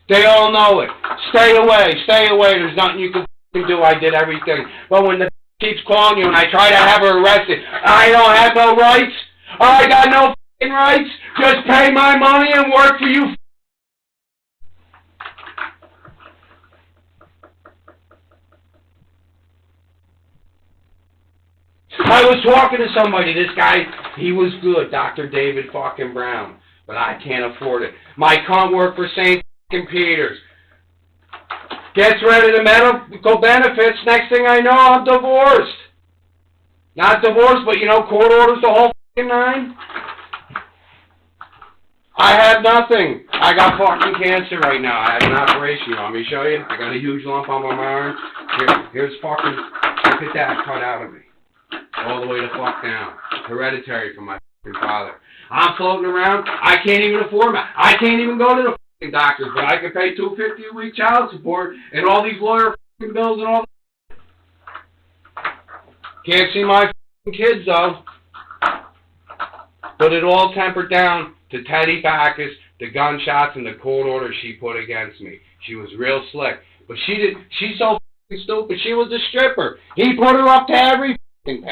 They all know it. Stay away. Stay away. There's nothing you can f***ing do. I did everything. But when the f*** keeps calling you and I try to have her arrested, I don't have no rights. I got no f***ing rights. Just pay my money and work for you. I was talking to somebody, this guy, he was good, Dr. David fucking Brown, but I can't afford it. My cunt worked for St. Peter's. Gets rid of the medical benefits, next thing I know, I'm divorced. Not divorced, but you know, court orders the whole fucking nine. I have nothing. I got fucking cancer right now. I had an operation. You want me to show you? I got a huge lump on my arm. Here's fucking, look at that cut out of me. All the way the fuck down. Hereditary from my fucking father. I'm floating around. I can't even afford it. I can't even go to the fucking doctors, but I can pay $250 a week child support and all these lawyer fucking bills and all that. Can't see my fucking kids though. But it all tempered down to Teddy Backus, the gunshots, and the court order she put against me. She was real slick. But she's so fucking stupid. She was a stripper. He put her up to every thing.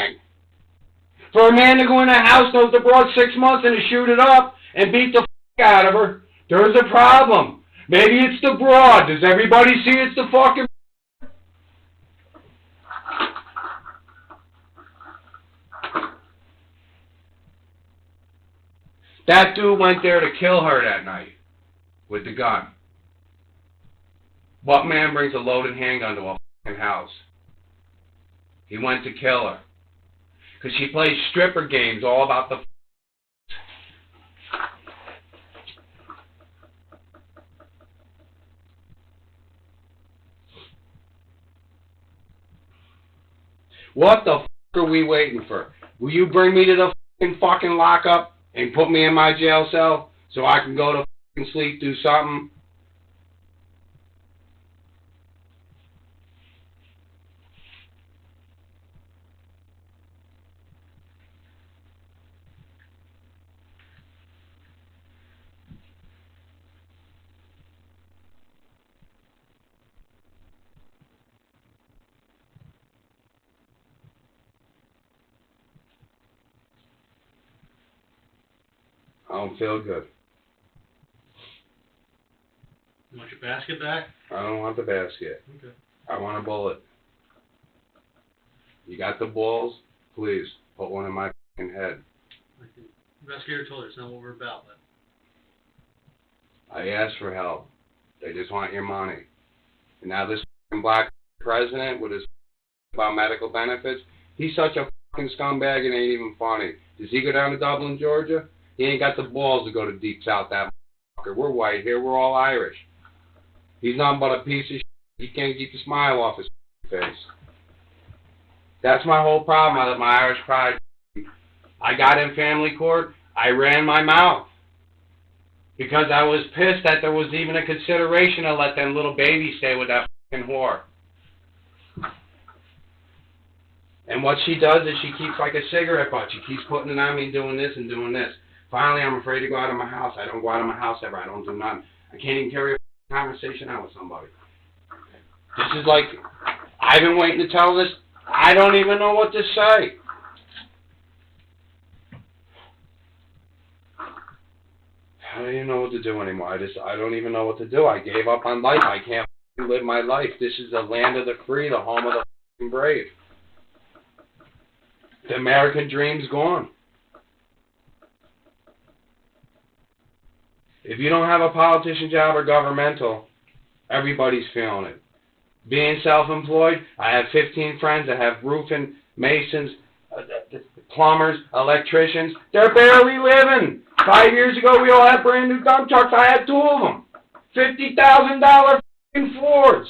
For a man to go in a house, knows the broad 6 months, and to shoot it up and beat the fuck out of her, there's a problem. Maybe it's the broad. Does everybody see it's the fucking... That dude went there to kill her that night with the gun. What man brings a loaded handgun to a fucking house? He went to kill her. Because she plays stripper games all about the... What the fuck are we waiting for? Will you bring me to the fucking lockup and put me in my jail cell so I can go to fucking sleep, do something? I don't feel good. You want your basket back? I don't want the basket. Okay. I want a bullet. You got the balls? Please, put one in my fucking head. The investigator told her it's not what we're about, but... I asked for help. They just want your money. And now this fucking black president with his about medical benefits, he's such a fucking scumbag it ain't even funny. Does he go down to Dublin, Georgia? He ain't got the balls to go to Deep South, that motherfucker. We're white here, we're all Irish. He's nothing but a piece of shit. He can't keep the smile off his face. That's my whole problem. I let my Irish pride. I got in family court, I ran my mouth. Because I was pissed that there was even a consideration to let them little babies stay with that fucking whore. And what she does is she keeps like a cigarette butt. She keeps putting it on me and doing this and doing this. Finally, I'm afraid to go out of my house. I don't go out of my house ever. I don't do nothing. I can't even carry a conversation out with somebody. This is like, I've been waiting to tell this. I don't even know what to say. I don't even know what to do anymore. I don't even know what to do. I gave up on life. I can't live my life. This is the land of the free, the home of the brave. The American dream's gone. If you don't have a politician job or governmental, everybody's feeling it. Being self-employed, I have 15 friends that have roofing, masons, plumbers, electricians. They're barely living. 5 years ago, we all had brand new dump trucks. I had 2 of them. $50,000 Fords.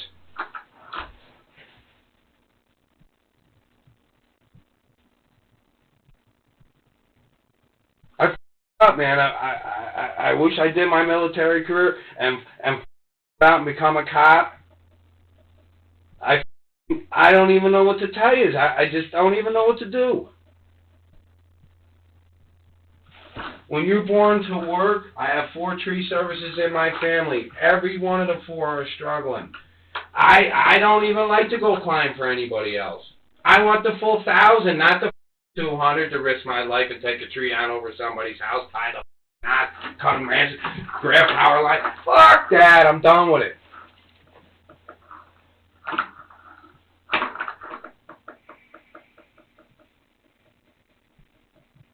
up, man. I wish I did my military career and out and become a cop. I don't even know what to tell you. I just don't even know what to do. When you're born to work, I have 4 tree services in my family. Every one of the 4 are struggling. I don't even like to go climb for anybody else. I want the full 1,000, not the 200 to risk my life and take a tree on over somebody's house, tie the knot, cut them branches, grab power line. Fuck that, I'm done with it.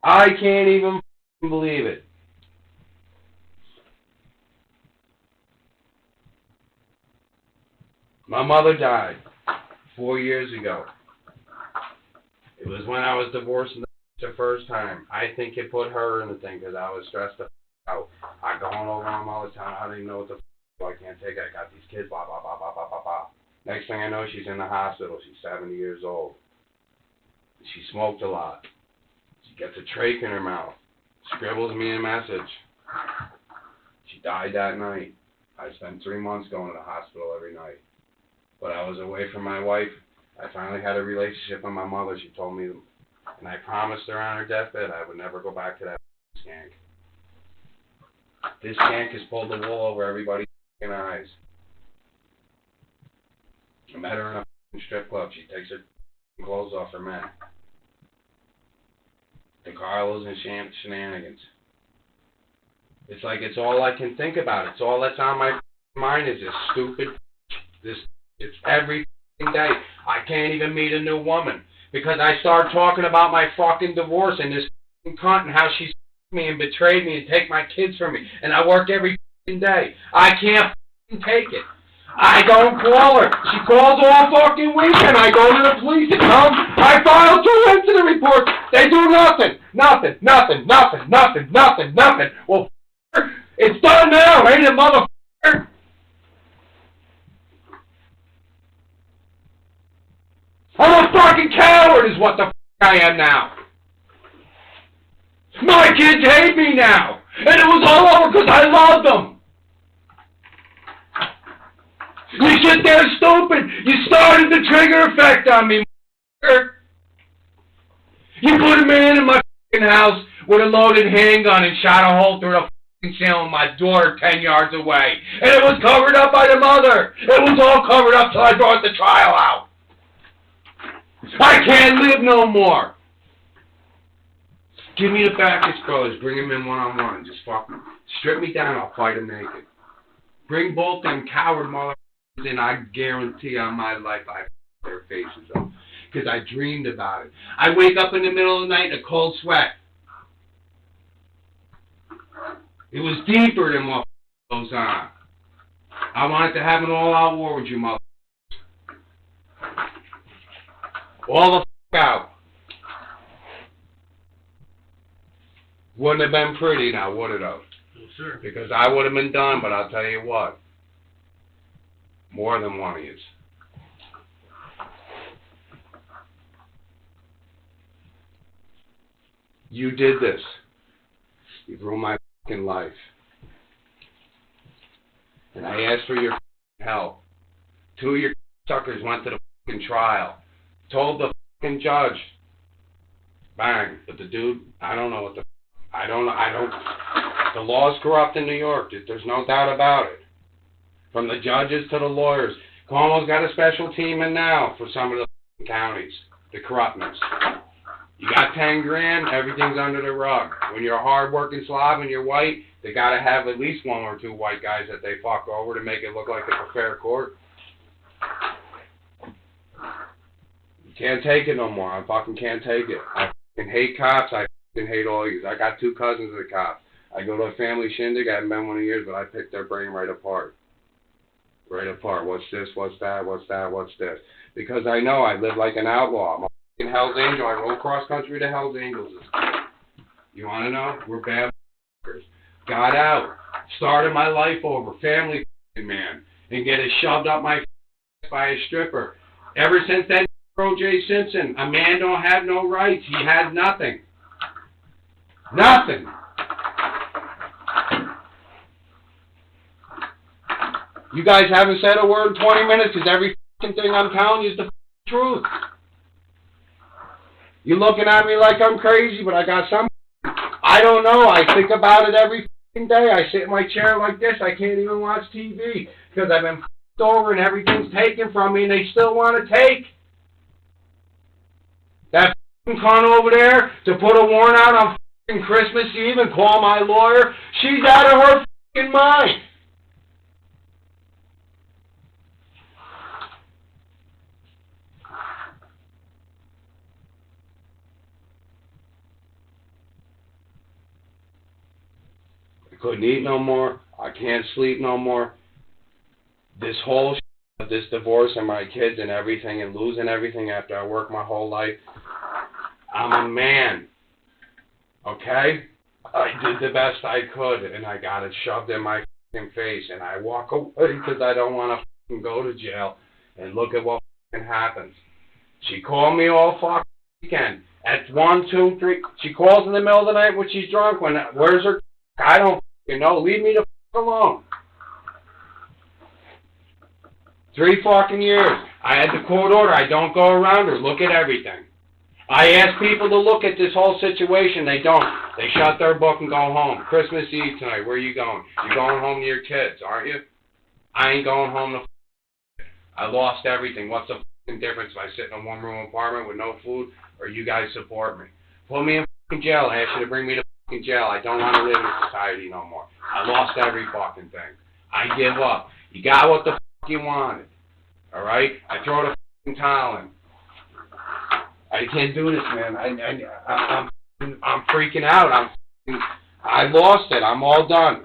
I can't even believe it. My mother died 4 years ago. It was when I was divorced the first time. I think it put her in the thing because I was stressed out. I going over them all the time. I don't even know what the I can't take it. I got these kids, blah, blah, blah, blah, blah, blah, blah. Next thing I know, she's in the hospital. She's 70 years old. She smoked a lot. She gets a trach in her mouth. Scribbles me a message. She died that night. I spent 3 months going to the hospital every night. But I was away from my wife. I finally had a relationship with my mother. She told me, and I promised her on her deathbed I would never go back to that skank. This skank has pulled the wool over everybody's eyes. I met her in a strip club. She takes her clothes off her men. The Carlos and shenanigans. It's like it's all I can think about. It's all that's on my mind is this stupid, it's every day. I can't even meet a new woman because I start talking about my fucking divorce and this cunt and how she me and betrayed me and take my kids from me. And I work every day. I can't take it. I don't call her. She calls all fucking weekend. I go to the police and tell them I filed 2 incident reports. They do nothing. Nothing. Well, it's done now, ain't it, motherfucker? I'm a fucking coward is what the I am now. My kids hate me now. And it was all over because I loved them. You sit there stupid. You started the trigger effect on me, motherfucker. You put a man in my fucking house with a loaded handgun and shot a hole through the fucking ceiling of my door 10 yards away. And it was covered up by the mother. It was all covered up till I brought the trial out. I can't live no more. Give me the Bacchus brothers. Bring them in one-on-one. Just fucking strip me down. I'll fight them naked. Bring both them coward motherfuckers in. I guarantee on my life I f*** their faces up. Because I dreamed about it. I wake up in the middle of the night in a cold sweat. It was deeper than what goes on. I wanted to have an all-out war with you motherfuckers. All the f*** out. Wouldn't have been pretty now, would it have? No, sir. Because I would have been done, but I'll tell you what. More than one of yous. You did this. You ruined my fucking life. And I asked for your help. 2 of your suckers went to the fucking trial. Told the fucking judge. Bang. But the dude, I don't know what the the law's corrupt in New York. There's no doubt about it. From the judges to the lawyers. Cuomo's got a special team in now for some of the counties. The corruptness. You got 10 grand, everything's under the rug. When you're a hard-working Slav and you're white, they got to have at least 1 or 2 white guys that they fuck over to make it look like it's a fair court. You can't take it no more. I fucking can't take it. I fucking hate cops. I fucking hate all you. I got 2 cousins of the cops. I go to a family shindig. I haven't been one of years, but I pick their brain right apart. Right apart. What's this? What's that? What's that? What's this? Because I know I live like an outlaw. I'm a fucking Hell's Angel. I rode cross country to Hell's Angels. You want to know? We're bad fuckers. Got out. Started my life over. Family man. And get it shoved up my by a stripper. Ever since then, O.J. Simpson, a man don't have no rights. He has nothing. Nothing. You guys haven't said a word in 20 minutes because every fucking thing I'm telling you is the truth. You're looking at me like I'm crazy, but I got some... I don't know. I think about it every fucking day. I sit in my chair like this. I can't even watch TV because I've been f***ed over and everything's taken from me and they still want to take. That fucking cunt over there to put a warrant out on fucking Christmas Eve and call my lawyer, she's out of her fucking mind. Couldn't eat no more. I can't sleep no more. This whole of this divorce and my kids and everything and losing everything after I worked my whole life. I'm a man. Okay? I did the best I could and I got it shoved in my fucking face and I walk away because I don't want to fucking go to jail and look at what fucking happens. She called me all fucking weekend. At 1, 2, 3. She calls in the middle of the night when she's drunk. Where's her? I don't know, leave me the f*** alone. 3 fucking years. I had the court order. I don't go around her. Look at everything. I ask people to look at this whole situation. They don't. They shut their book and go home. Christmas Eve tonight. Where are you going? You're going home to your kids, aren't you? I ain't going home to I lost everything. What's the fucking difference if I sit in a one-room apartment with no food or you guys support me? Put me in fucking jail. I ask you to bring me to fucking jail. I don't want to live in society no more. I lost every fucking thing. I give up. You got what the fuck you wanted. Alright? I throw the fucking towel in. I can't do this, man. I'm freaking out. I lost it. I'm all done.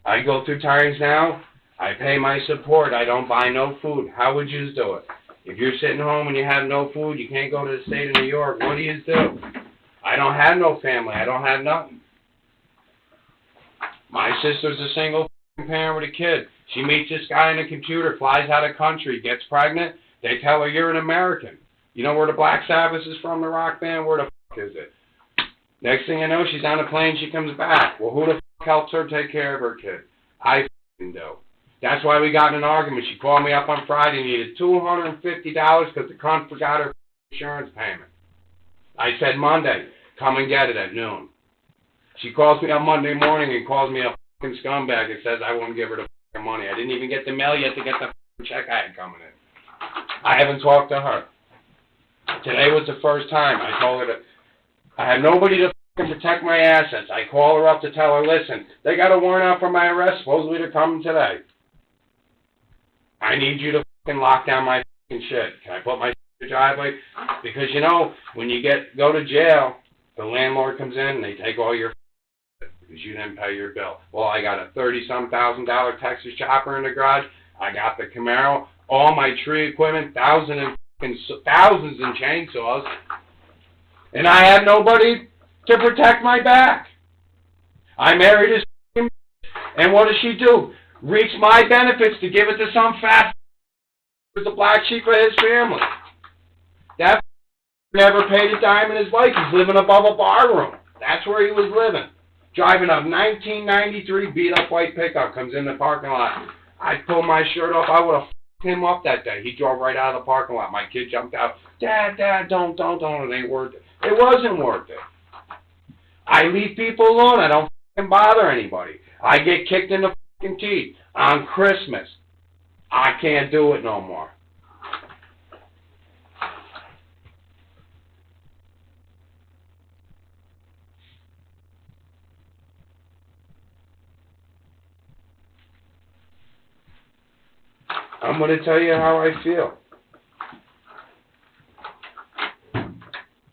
I go through times now, I pay my support, I don't buy no food. How would you do it? If you're sitting home and you have no food, you can't go to the state of New York, what do you do? I don't have no family, I don't have nothing. My sister's a single parent with a kid. She meets this guy on a computer, flies out of country, gets pregnant, they tell her you're an American. You know where the Black Sabbath is from, the rock band? Where the fuck is it? Next thing you know, she's on a plane, she comes back. Well, who the fuck helps her take care of her kid? I f***ing do. That's why we got in an argument. She called me up on Friday and needed $250 because the cunt forgot her insurance payment. I said Monday, come and get it at noon. She calls me on Monday morning and calls me a fucking scumbag and says I won't give her the fucking money. I didn't even get the mail yet to get the fucking check I had coming in. I haven't talked to her. Today was the first time. I told her that I had nobody to fucking protect my assets. I call her up to tell her, listen, they got a warrant out for my arrest. Supposedly they're coming today. I need you to fucking lock down my fucking shit. Can I put my driveway? Because, you know, when you go to jail, the landlord comes in and they take all your because you didn't pay your bill. Well, I got a $30-some thousand Texas chopper in the garage. I got the Camaro, all my tree equipment, thousands in chainsaws. And I had nobody to protect my back. I married this and what does she do? Reach my benefits to give it to some fat who's the black sheep of his family. That never paid a dime in his life. He's living above a bar room. That's where he was living. Driving a 1993 beat-up white pickup, comes in the parking lot. I pulled my shirt off. I would have f***ed him up that day. He drove right out of the parking lot. My kid jumped out. Dad, don't. It ain't worth it. It wasn't worth it. I leave people alone. I don't f***ing bother anybody. I get kicked in the f***ing teeth on Christmas. I can't do it no more. I'm going to tell you how I feel.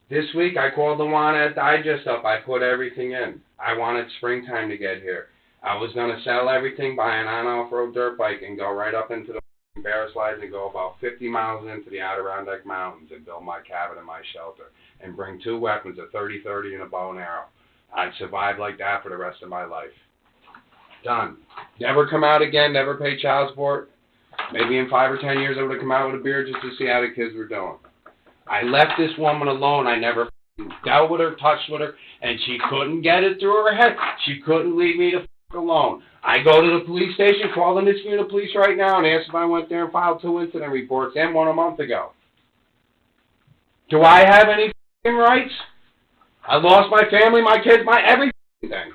This week I called the Wanted Digest up. I put everything in. I wanted springtime to get here. I was going to sell everything, buy an on-off-road dirt bike, and go right up into the bear slides and go about 50 miles into the Adirondack Mountains and build my cabin and my shelter and bring 2 weapons, a 30-30 and a bow and arrow. I'd survive like that for the rest of my life. Done. Never come out again, never pay child support. Maybe in 5 or 10 years I would have come out with a beard just to see how the kids were doing. I left this woman alone. I never dealt with her, touched with her, and she couldn't get it through her head. She couldn't leave me the alone. I go to the police station, call the Niskayuna police right now, and ask if I went there and filed 2 incident reports, and 1 a month ago. Do I have any rights? I lost my family, my kids, my everything.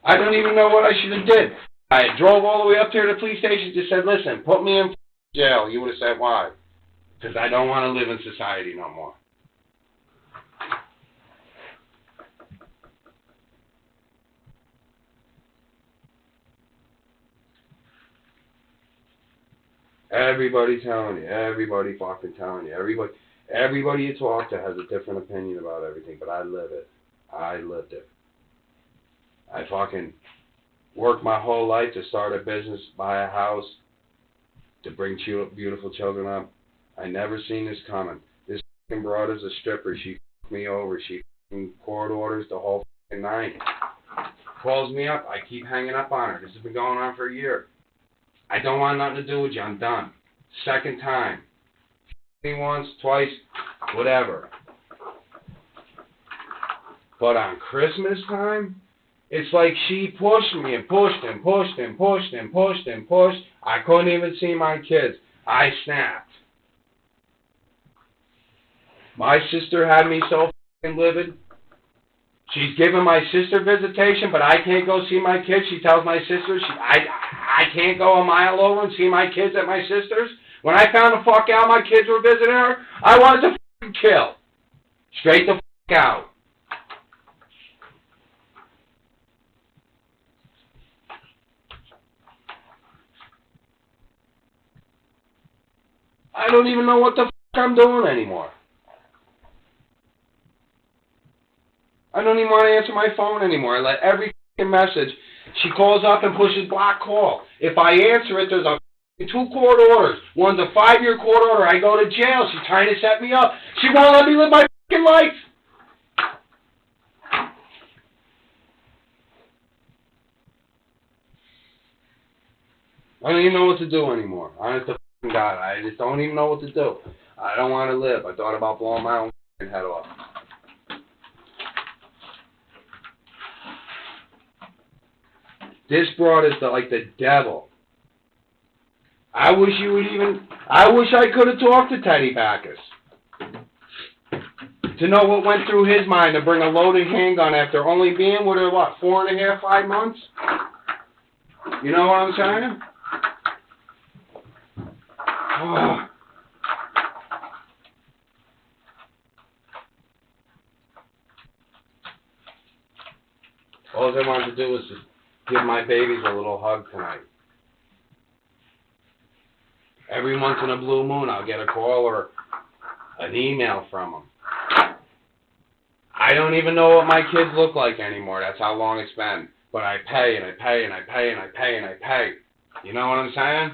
I don't even know what I should have did. I drove all the way up here to the police station, just said, listen, put me in jail. You would have said, why? Because I don't want to live in society no more. Everybody telling you, everybody fucking telling you, everybody you talk to has a different opinion about everything, but I live it. I lived it. I fucking worked my whole life to start a business, buy a house, to bring beautiful children up. I never seen this coming. This fucking broad is a stripper. She fucked me over. She fucking court orders the whole fucking night. Calls me up. I keep hanging up on her. This has been going on for a year. I don't want nothing to do with you. I'm done. Second time. Me once, twice, whatever. But on Christmas time, it's like she pushed me and pushed and pushed and pushed and pushed and pushed. I couldn't even see my kids. I snapped. My sister had me so fucking livid. She's giving my sister visitation, but I can't go see my kids. She tells my sister I can't go a mile over and see my kids at my sister's. When I found the fuck out my kids were visiting her, I wanted to fucking kill. Straight the fuck out. I don't even know what the fuck I'm doing anymore. I don't even want to answer my phone anymore. I let every fucking message. She calls up and pushes block call. If I answer it, there's 2 court orders. One's a 5-year court order. I go to jail. She's trying to set me up. She won't let me live my fucking life. I don't even know what to do anymore. Honest to fucking God, I just don't even know what to do. I don't want to live. I thought about blowing my own fucking head off. This broad is like the devil. I wish I could have talked to Teddy Backus. To know what went through his mind to bring a loaded handgun after only being with her, 4.5, 5 months? You know what I'm saying? Oh. All I wanted to do was just give my babies a little hug tonight. Every once in a blue moon, I'll get a call or an email from them. I don't even know what my kids look like anymore. That's how long it's been. But I pay and I pay and I pay and I pay and I pay. You know what I'm saying?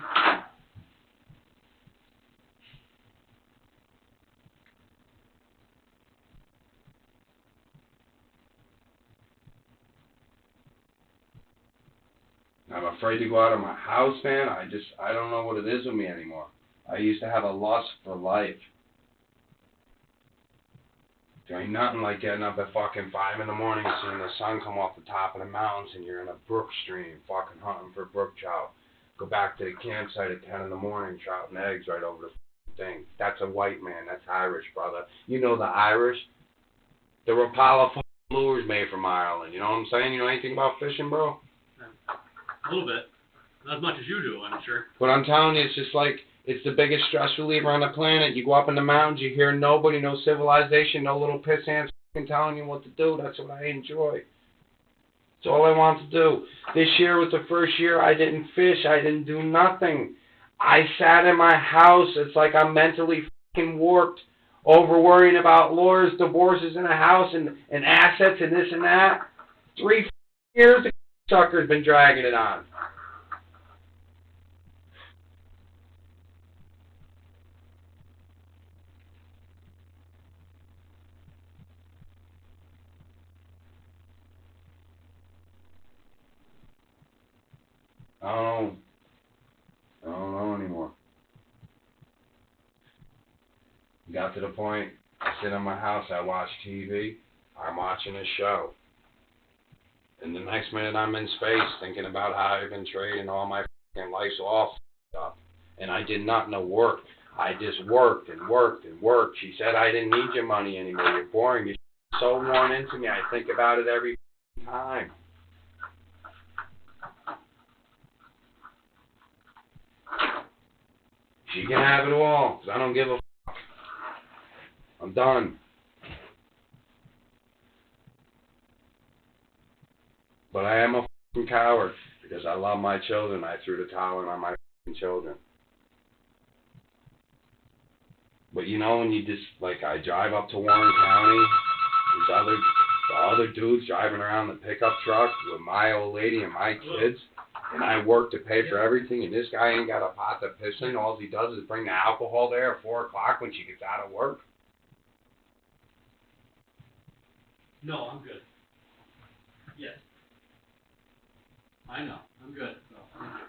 I'm afraid to go out of my house, man. I don't know what it is with me anymore. I used to have a lust for life. There ain't nothing like getting up at fucking 5 in the morning and seeing the sun come off the top of the mountains and you're in a brook stream fucking hunting for brook trout. Go back to the campsite at 10 in the morning, trouting eggs right over the thing. That's a white man. That's Irish, brother. You know the Irish? The Rapala fucking lures made from Ireland. You know what I'm saying? You know anything about fishing, bro? A little bit. Not as much as you do, I'm sure. But I'm telling you, it's just like, it's the biggest stress reliever on the planet. You go up in the mountains, you hear nobody, no civilization, no little piss ants telling you what to do. That's what I enjoy. It's all I want to do. This year was the first year I didn't fish. I didn't do nothing. I sat in my house. It's like I'm mentally fucking warped over worrying about lawyers, divorces in a house, and assets and this and that. 3 years the sucker's been dragging it on. I don't know anymore. Got to the point, I sit in my house, I watch TV, I'm watching a show. And the next minute I'm in space thinking about how I've been trading all my fucking life's off stuff. And I did not know work. I just worked and worked and worked. She said I didn't need your money anymore. You're boring. You're so worn into me. I think about it every time. She can have it all, 'cause I don't give a fuck. I'm done. But I am a fucking coward, because I love my children. I threw the towel in on my fucking children. But you know, when you just, like, I drive up to Warren County, there's other dudes driving around the pickup truck with my old lady and my kids, and I work to pay for everything, and this guy ain't got a pot to piss in. All he does is bring the alcohol there at 4 o'clock when she gets out of work. No, I'm good. Yes. I know, I'm good. No, I'm good.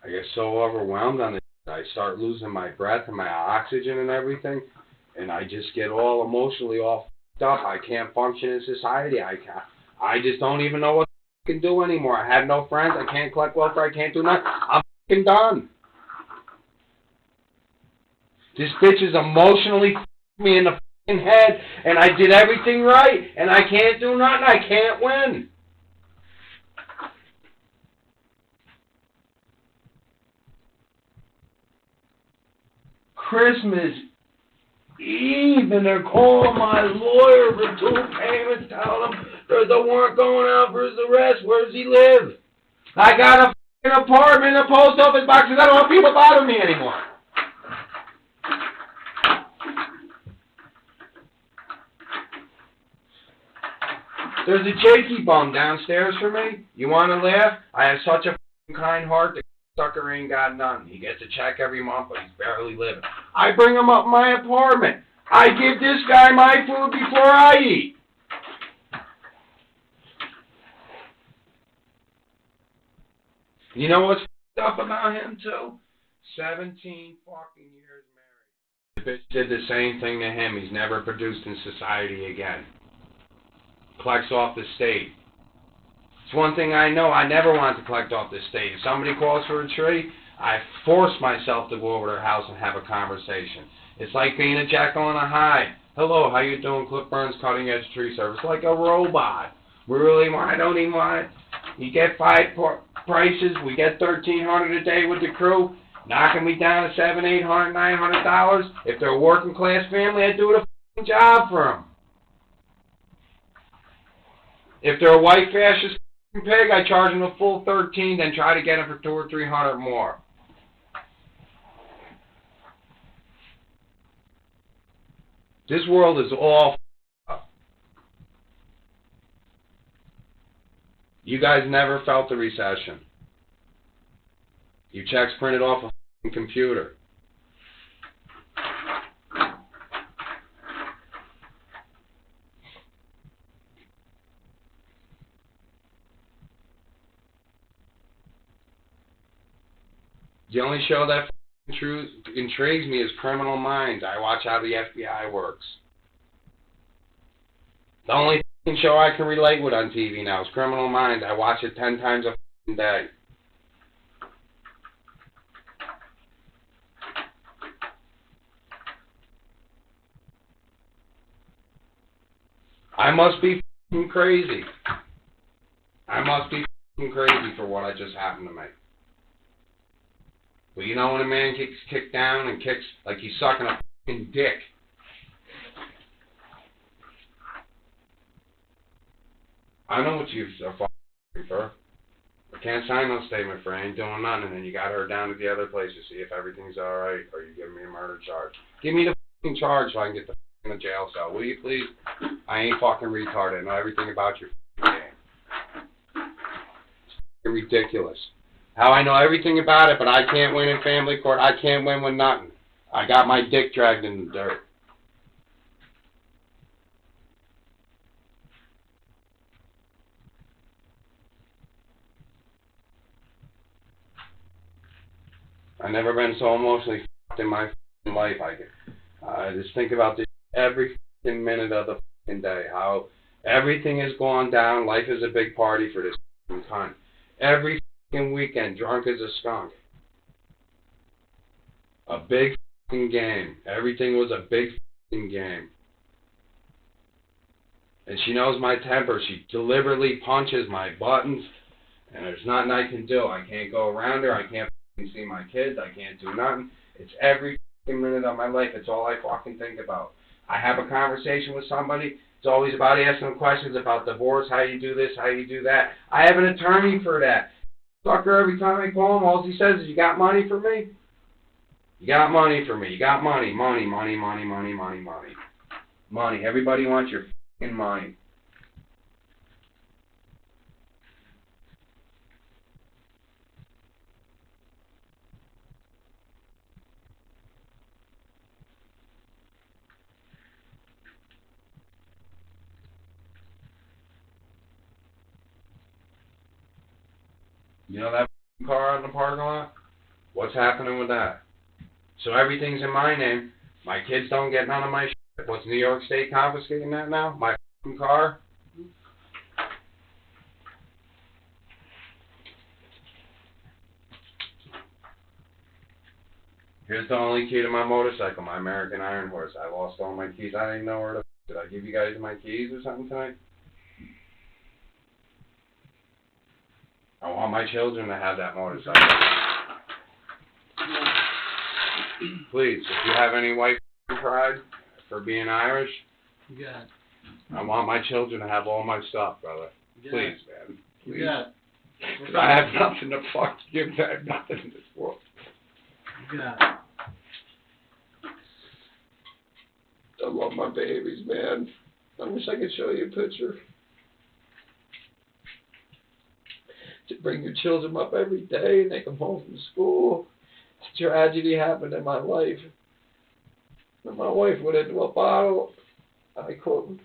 I get so overwhelmed on it, I start losing my breath and my oxygen and everything, and I just get all emotionally all f***ed up. I can't function in society. I just don't even know what I can do anymore. I have no friends. I can't collect welfare. I can't do nothing. I'm f***ing done. This bitch is emotionally f***ing me in the f***ing head, and I did everything right, and I can't do nothing. I can't win. Christmas Eve, and they're calling my lawyer for 2 payments, telling him there's a warrant going out for his arrest. Where does he live? I got a f***ing apartment in a post office box because I don't want people bothering me anymore. There's a Jakey bum downstairs for me. You want to laugh? I have such a f***ing kind heart that sucker ain't got nothing. He gets a check every month, but he's barely living. I bring him up my apartment. I give this guy my food before I eat. You know what's f***ed up about him, too? 17 fucking years married. The bitch did the same thing to him. He's never produced in society again. Collects off the state. It's one thing I know. I never want to collect off the state. If somebody calls for a tree, I force myself to go over to their house and have a conversation. It's like being a Jekyll and a Hyde. Hello, how you doing? Clifford Burns, Cutting Edge Tree Service. Like a robot. I don't even want it. You get 5 prices. We get $1,300 a day with the crew. Knocking me down to $700, $800, $900. If they're a working class family, I do the f***ing job for them. If they're a white fascist pig, I charge them the full 13, then try to get them for 200 or 300 more. This world is all up. You guys never felt the recession. Your checks printed off a computer. The only show that intrigues me is Criminal Minds. I watch how the FBI works. The only show I can relate with on TV now is Criminal Minds. I watch it 10 times a day. I must be crazy. I must be crazy for what I just happened to me. But you know when a man gets kicked down and kicks like he's sucking a f***ing dick. I know what you fucking prefer. can't sign no statement for ain't doing nothing, and then you got her down at the other place to see if everything's alright, or you giving me a murder charge. Give me the fucking charge so I can get the in the jail cell, will you please? I ain't fucking retarded. I know everything about your game. It's ridiculous. How I know everything about it, but I can't win in family court. I can't win with nothing. I got my dick dragged in the dirt. I've never been so emotionally f***ed in my life. I just think about this every f***ing minute of the f***ing day. How everything has gone down. Life is a big party for this f***ing cunt. Every f***ing weekend, drunk as a skunk. A big f***ing game. Everything was a big f***ing game. And she knows my temper. She deliberately punches my buttons. And there's nothing I can do. I can't go around her. I can't see my kids. I can't do nothing. It's every fucking minute of my life. It's all I fucking think about. I have a conversation with somebody. It's always about asking them questions about divorce, how you do this, how you do that. I have an attorney for that. Sucker, every time I call him, all he says is, you got money for me? You got money for me. You got money. Money, money, money, money, money, money. Money. Everybody wants your fucking money. You know that car out in the parking lot? What's happening with that? So everything's in my name. My kids don't get none of my shit. What's New York State confiscating that now? My fucking car? Here's the only key to my motorcycle, my American Iron Horse. I lost all my keys. I didn't know where to... Did I give you guys my keys or something tonight? I want my children to have that motorcycle. Please, if you have any white pride for being Irish, You got it. I want my children to have all my stuff, brother. You got Please, it. man. You Please. got it. 'Cause I have nothing to fuck give. I have nothing in this world. You got it. I love my babies, man. I wish I could show you a picture. To bring your children up every day and they come home from school. A tragedy happened in my life. And my wife went into a bottle. I couldn't.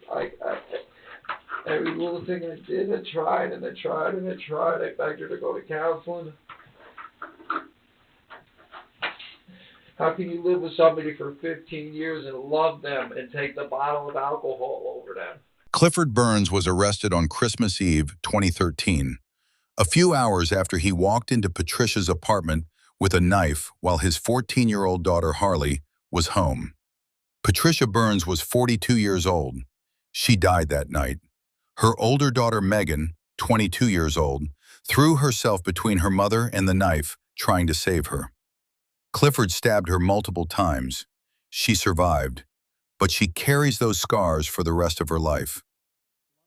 Every little thing I did, I tried and I tried and I tried. I begged her to go to counseling. How can you live with somebody for 15 years and love them and take the bottle of alcohol over them? Clifford Burns was arrested on Christmas Eve, 2013. A few hours after he walked into Patricia's apartment with a knife while his 14-year-old daughter Harley was home. Patricia Burns was 42 years old. She died that night. Her older daughter Megan, 22 years old, threw herself between her mother and the knife, trying to save her. Clifford stabbed her multiple times. She survived, but she carries those scars for the rest of her life.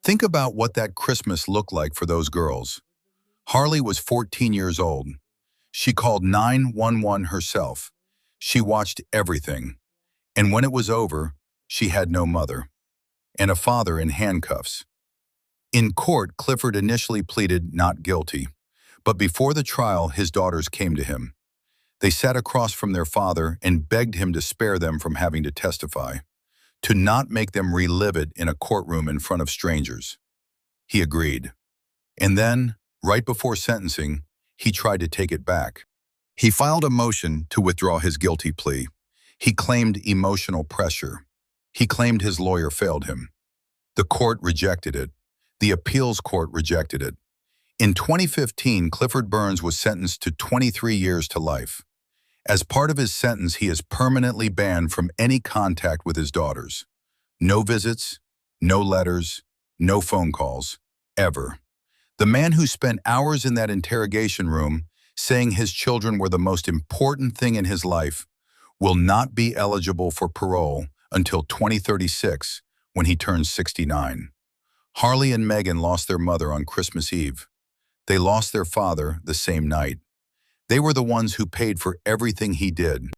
Think about what that Christmas looked like for those girls. Harley was 14 years old. She called 911 herself. She watched everything. And when it was over, she had no mother and a father in handcuffs. In court, Clifford initially pleaded not guilty, but before the trial, his daughters came to him. They sat across from their father and begged him to spare them from having to testify, to not make them relive it in a courtroom in front of strangers. He agreed. And then, right before sentencing, he tried to take it back. He filed a motion to withdraw his guilty plea. He claimed emotional pressure. He claimed his lawyer failed him. The court rejected it. The appeals court rejected it. In 2015, Clifford Burns was sentenced to 23 years to life. As part of his sentence, he is permanently banned from any contact with his daughters. No visits, no letters, no phone calls, ever. The man who spent hours in that interrogation room saying his children were the most important thing in his life will not be eligible for parole until 2036, when he turns 69. Harley and Megan lost their mother on Christmas Eve. They lost their father the same night. They were the ones who paid for everything he did.